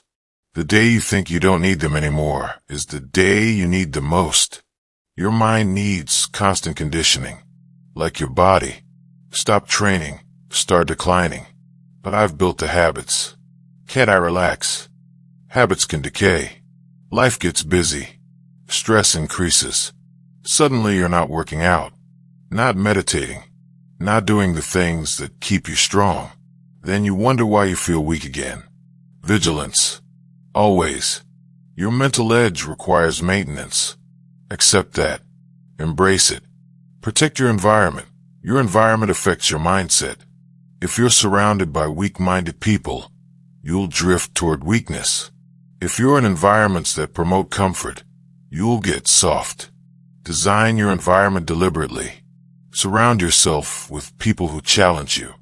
S1: The day you think you don't need them anymore is the day you need them most. Your mind needs constant conditioning. Like your body. Stop training, start declining. But I've built the habits. Can't I relax? Habits can decay. Life gets busy. Stress increases. Suddenly you're not working out, not meditating, not doing the things that keep you strong. Then you wonder why you feel weak again. Vigilance. Always. Your mental edge requires maintenance. Accept that. Embrace it. Protect your environment. Your environment affects your mindset. If you're surrounded by weak-minded people, you'll drift toward weakness. If you're in environments that promote comfort, you'll get soft. Design your environment deliberately. Surround yourself with people who challenge you,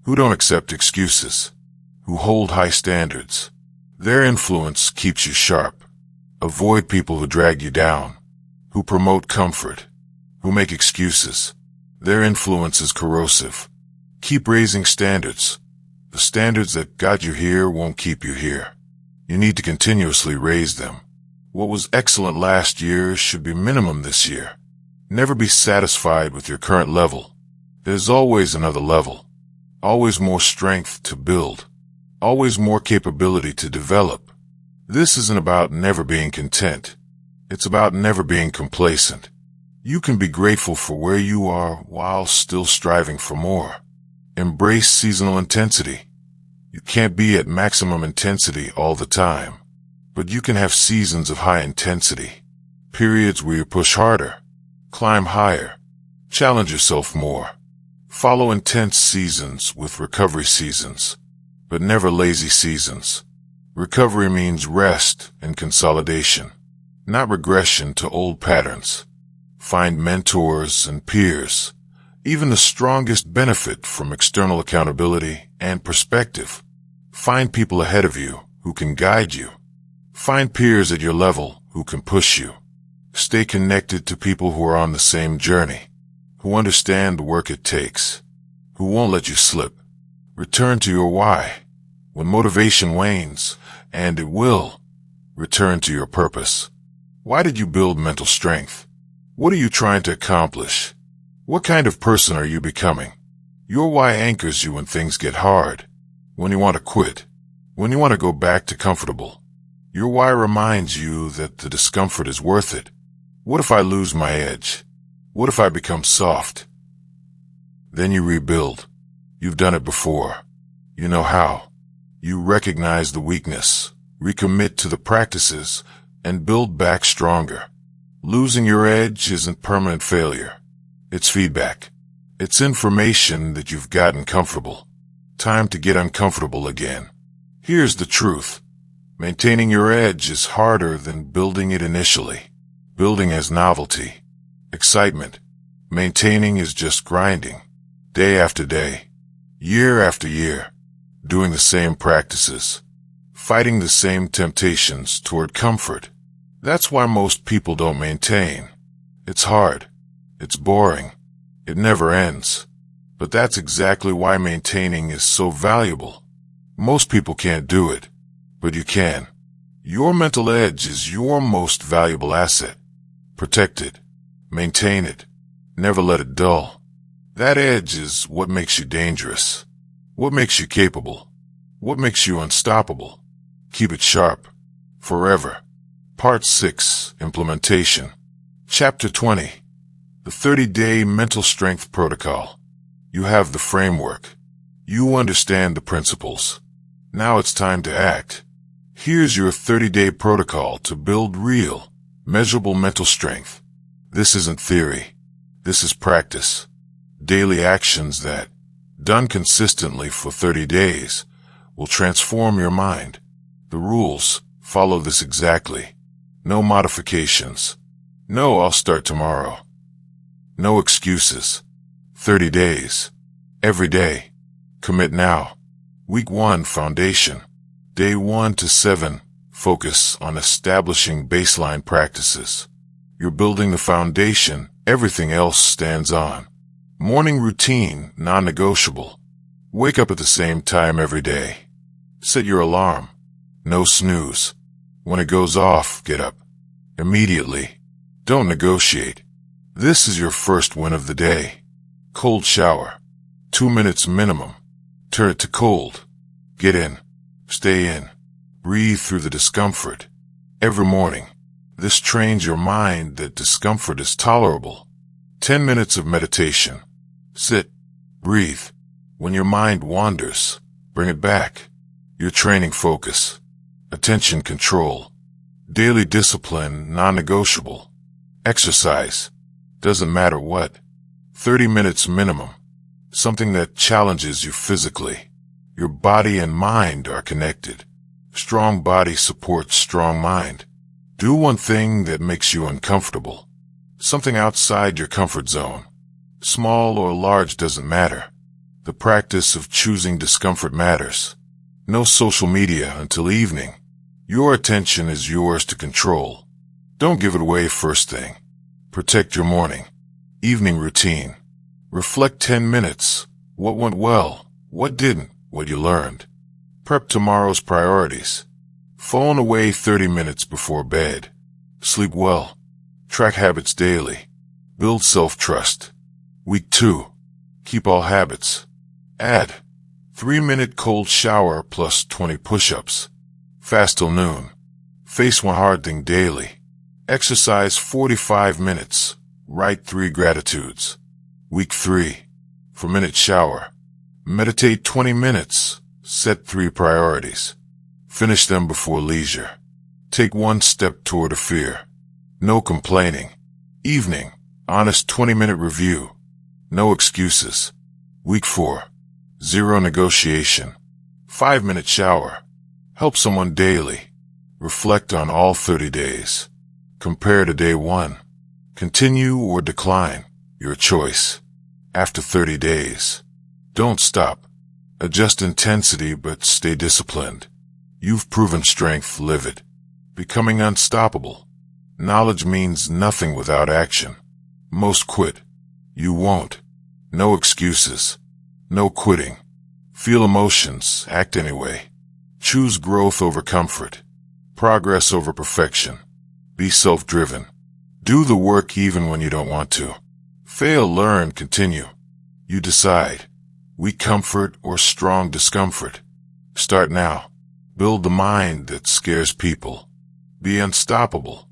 S1: who don't accept excuses, who hold high standards. Their influence keeps you sharp. Avoid people who drag you down, who promote comfort, who make excuses. Their influence is corrosive. Keep raising standards. The standards that got you here won't keep you here. You need to continuously raise them. What was excellent last year should be minimum this year. Never be satisfied with your current level. There's always another level. Always more strength to build. Always more capability to develop. This isn't about never being content. It's about never being complacent. You can be grateful for where you are while still striving for more. Embrace seasonal intensity. You can't be at maximum intensity all the time, but you can have seasons of high intensity. Periods where you push harder, climb higher, challenge yourself more. Follow intense seasons with recovery seasons, but never lazy seasons. Recovery means rest and consolidation, not regression to old patterns. Find mentors and peers. Even the strongest benefit from external accountability and perspective. Find people ahead of you who can guide you. Find peers at your level who can push you. Stay connected to people who are on the same journey, who understand the work it takes, who won't let you slip. Return to your why. When motivation wanes, and it will, return to your purpose. Why did you build mental strength? What are you trying to accomplish? What kind of person are you becoming? Your why anchors you when things get hard, when you want to quit, when you want to go back to comfortable. Your why reminds you that the discomfort is worth it. What if I lose my edge? What if I become soft? Then you rebuild. You've done it before. You know how. You recognize the weakness, recommit to the practices, and build back stronger. Losing your edge isn't permanent failure. It's feedback. It's information that you've gotten comfortable. Time to get uncomfortable again. Here's the truth. Maintaining your edge is harder than building it initially. Building has novelty, excitement. Maintaining is just grinding. Day after day, year after year, doing the same practices, fighting the same temptations toward comfort. That's why most people don't maintain. It's hard. It's boring. It never ends. But that's exactly why maintaining is so valuable. Most people can't do it, but you can. Your mental edge is your most valuable asset. Protect it. Maintain it. Never let it dull. That edge is what makes you dangerous. What makes you capable. What makes you unstoppable. Keep it sharp. Forever. Part 6. Implementation. Chapter 20. The 30-Day Mental Strength Protocol. You have the framework. You understand the principles. Now it's time to act. Here's your 30-day protocol to build real, measurable mental strength. This isn't theory. This is practice. Daily actions that, done consistently for 30 days, will transform your mind. The rules follow this exactly. No modifications. No, I'll start tomorrow. No excuses. 30 days. Every day. Commit now. Week 1, Foundation. Day 1 to 7, focus on establishing baseline practices. You're building the foundation, everything else stands on. Morning routine, non-negotiable. Wake up at the same time every day. Set your alarm. No snooze. When it goes off, get up. Immediately. Don't negotiate. This is your first win of the day. Cold shower. 2 minutes minimum. Turn it to cold. Get in. Stay in. Breathe through the discomfort. Every morning. This trains your mind that discomfort is tolerable. 10 minutes of meditation. Sit. Breathe. When your mind wanders, bring it back. You're training focus. Attention control. Daily discipline, non-negotiable. Exercise. Doesn't matter what. 30 minutes minimum. Something that challenges you physically. Your body and mind are connected. Strong body supports strong mind. Do one thing that makes you uncomfortable. Something outside your comfort zone. Small or large doesn't matter. The practice of choosing discomfort matters. No social media until evening. Your attention is yours to control. Don't give it away first thing. Protect your morning. Evening routine. Reflect 10 minutes. What went well? What didn't? What you learned. Prep tomorrow's priorities. Phone away 30 minutes before bed. Sleep well. Track habits daily. Build self-trust. Week 2. Keep all habits. Add 3-minute cold shower plus 20 push-ups. Fast till noon. Face one hard thing daily. Exercise 45 minutes. Write 3 gratitudes. Week 3. 4-minute shower. Meditate 20 minutes. Set 3 priorities. Finish them before leisure. Take 1 step toward a fear. No complaining. Evening. Honest 20-minute review. No excuses. Week 4. 0 negotiation. 5-minute shower. Help someone daily. Reflect on all 30 days. Compare to day 1. Continue or decline. Your choice. After 30 days. Don't stop. Adjust intensity, but stay disciplined. You've proven strength, live it. Becoming unstoppable. Knowledge means nothing without action. Most quit. You won't. No excuses. No quitting. Feel emotions, act anyway. Choose growth over comfort. Progress over perfection. Be self-driven. Do the work even when you don't want to. Fail, learn, continue. You decide. Weak comfort or strong discomfort. Start now. Build the mind that scares people. Be unstoppable.